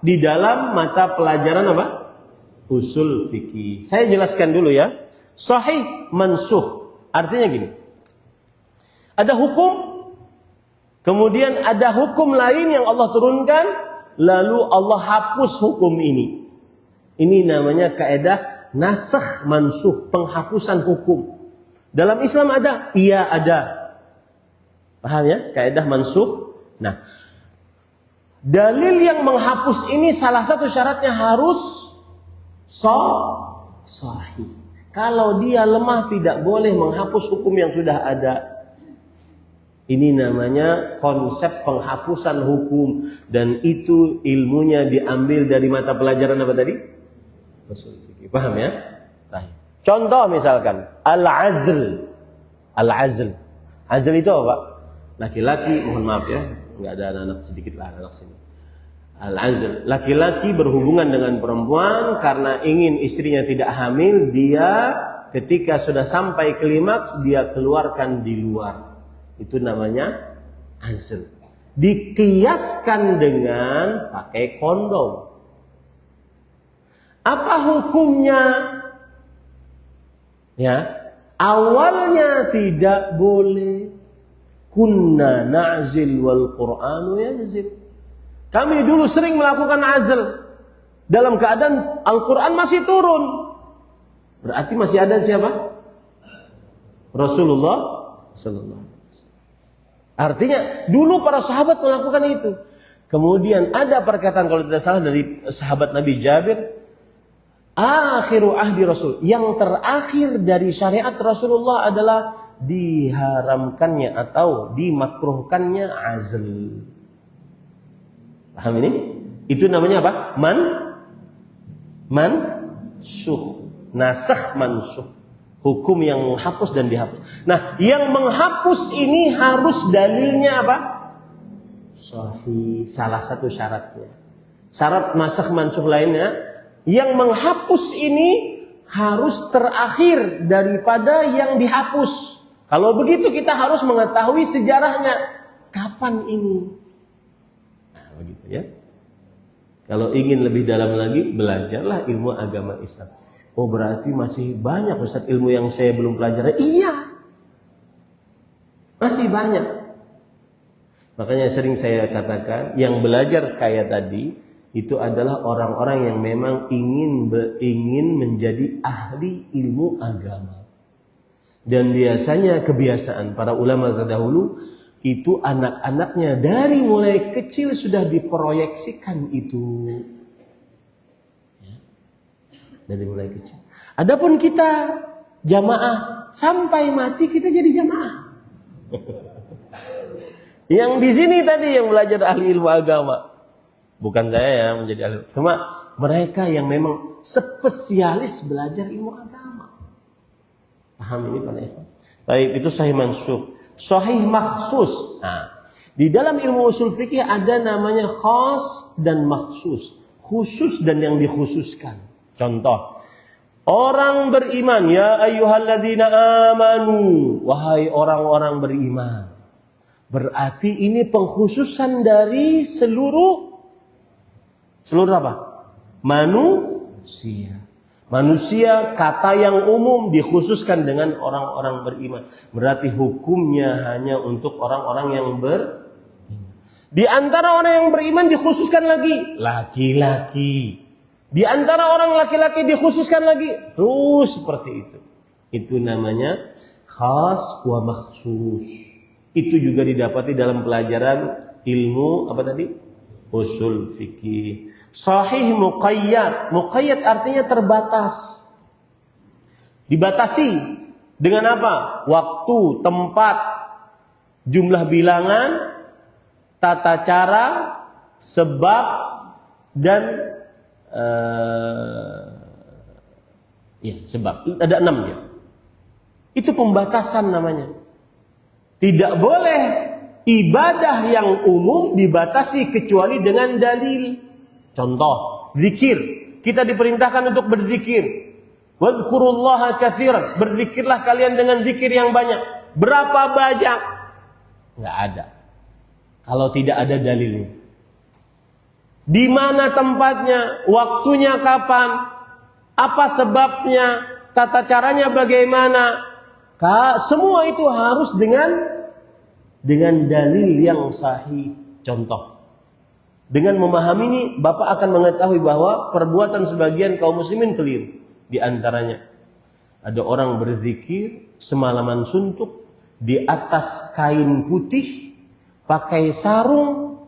di dalam mata pelajaran apa? Usul fikih. Saya jelaskan dulu ya. Sahih mansuh. Artinya gini. Ada hukum, kemudian ada hukum lain yang Allah turunkan, lalu Allah hapus hukum ini. Ini namanya kaidah nasakh mansuh, penghapusan hukum. Dalam Islam ada? Iya ada. Paham ya? Kaidah mansuh. Nah, dalil yang menghapus ini salah satu syaratnya harus sahih. Kalau dia lemah tidak boleh menghapus hukum yang sudah ada. Ini namanya konsep penghapusan hukum. Dan itu ilmunya diambil dari mata pelajaran apa tadi? Usul fikih. Paham ya? Contoh misalkan al-azl. Al-azl. Azl itu apa, Pak? Laki-laki, mohon maaf ya, nggak ada anak-anak sedikit lah anak sini. Al-azl, laki-laki berhubungan dengan perempuan karena ingin istrinya tidak hamil, dia ketika sudah sampai klimaks dia keluarkan di luar. Itu namanya azl. Dikiaskan dengan pakai kondom. Apa hukumnya? Ya, awalnya tidak boleh. Kunna na'zil wal Qur'anu yanzil. Kami dulu sering melakukan azl dalam keadaan Al-Quran masih turun. Berarti masih ada siapa? Rasulullah sallallahu alaihi wasallam. Artinya dulu para sahabat melakukan itu. Kemudian ada perkataan kalau tidak salah dari sahabat Nabi Jabir, akhiru ahdi Rasul, yang terakhir dari syariat Rasulullah adalah diharamkannya atau dimakruhkannya azl. Paham ini? Itu namanya apa? Mansuh. Nasakh mansuh. Hukum yang menghapus dan dihapus. Nah, yang menghapus ini harus dalilnya apa? Sahih. Salah satu syaratnya. Syarat nasakh mansuh lainnya, yang menghapus ini harus terakhir daripada yang dihapus. Kalau begitu kita harus mengetahui sejarahnya. Kapan ini? Begitu ya. Kalau ingin lebih dalam lagi, belajarlah ilmu agama Islam. Oh, berarti masih banyak Ustaz ilmu yang saya belum pelajari. Iya. Masih banyak. Makanya sering saya katakan, yang belajar kayak tadi itu adalah orang-orang yang memang ingin menjadi ahli ilmu agama. Dan biasanya kebiasaan para ulama terdahulu itu anak-anaknya dari mulai kecil sudah diproyeksikan itu. Ya. Dari mulai kecil. Adapun kita jamaah sampai mati kita jadi jamaah. Yang di sini tadi yang belajar ahli ilmu agama. Bukan saya ya menjadi ahli. Cuma mereka yang memang spesialis belajar ilmu agama. Paham ini Pak Ikhwan? Baik, itu sahih mansuh. Sahih makhsus. Nah, di dalam ilmu usul fikih ada namanya khas dan makhsus. Khusus dan yang dikhususkan. Contoh, orang beriman, ya ayyuhalladzina amanu, wahai orang-orang beriman. Berarti ini pengkhususan dari seluruh apa? Manusia. Manusia kata yang umum dikhususkan dengan orang-orang beriman. Berarti hukumnya hanya untuk orang-orang yang beriman. Di antara orang yang beriman dikhususkan lagi laki-laki. Di antara orang laki-laki dikhususkan lagi. Terus seperti itu. Itu namanya khas wa makhsus. Itu juga didapati dalam pelajaran ilmu apa tadi? Usul fikih. Sahih muqayyad. Muqayyad artinya terbatas. Dibatasi dengan apa? Waktu, tempat, jumlah bilangan, tata cara, sebab, dan sebab ada 6 dia. Itu pembatasan namanya. Tidak boleh ibadah yang umum dibatasi kecuali dengan dalil. Contoh, zikir. Kita diperintahkan untuk berzikir. Wadhkurullaha katsiran. Berzikirlah kalian dengan zikir yang banyak. Berapa banyak? Enggak ada. Kalau tidak ada dalilnya. Di mana tempatnya? Waktunya kapan? Apa sebabnya? Tata caranya bagaimana? Semua itu harus dengan dalil yang sahih. Contoh, dengan memahami ini, Bapak akan mengetahui bahwa perbuatan sebagian kaum muslimin keliru. Di antaranya, ada orang berzikir semalaman suntuk di atas kain putih, pakai sarung,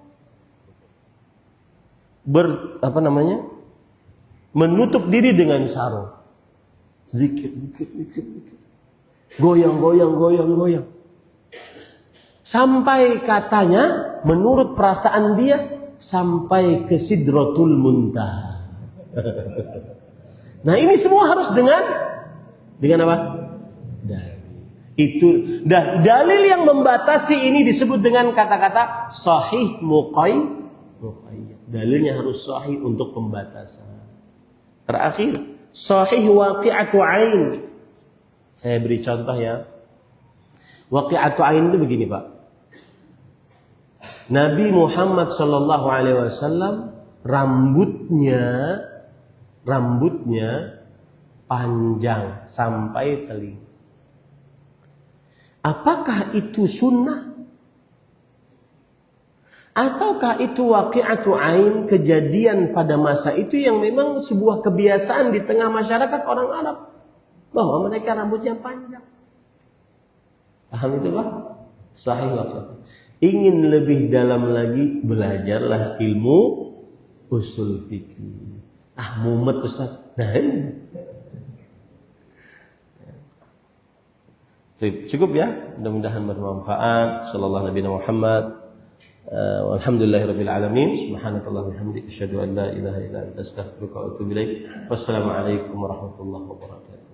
menutup diri dengan sarung. Zikir. Goyang. Sampai katanya, menurut perasaan dia, sampai ke Sidratul Muntaha. Nah, ini semua harus dengan apa? Dalil yang membatasi ini disebut dengan kata-kata sahih muqayyad. Dalilnya harus sahih untuk pembatasan. Terakhir, sahih waqi'atu ain. Saya beri contoh ya. Waqi'atu ain itu begini, Pak. Nabi Muhammad sallallahu alaihi wasallam rambutnya panjang sampai telinga. Apakah itu sunnah? Ataukah itu waqi'atu ain, kejadian pada masa itu yang memang sebuah kebiasaan di tengah masyarakat orang Arab, bahwa mereka rambutnya panjang? Paham itu, Pak? Sahih maksudnya. Ingin lebih dalam lagi, belajarlah ilmu usul fikih. Mumet Ustaz. Cukup ya, mudah-mudahan bermanfaat. Sallallahu Nabi Muhammad. Walhamdulillahirabbil alamin. Subhanakallahumma wa bihamdika asyhadu an la ilaha illa anta astaghfiruka wa atubu ilaik. Wassalamualaikum warahmatullahi wabarakatuh.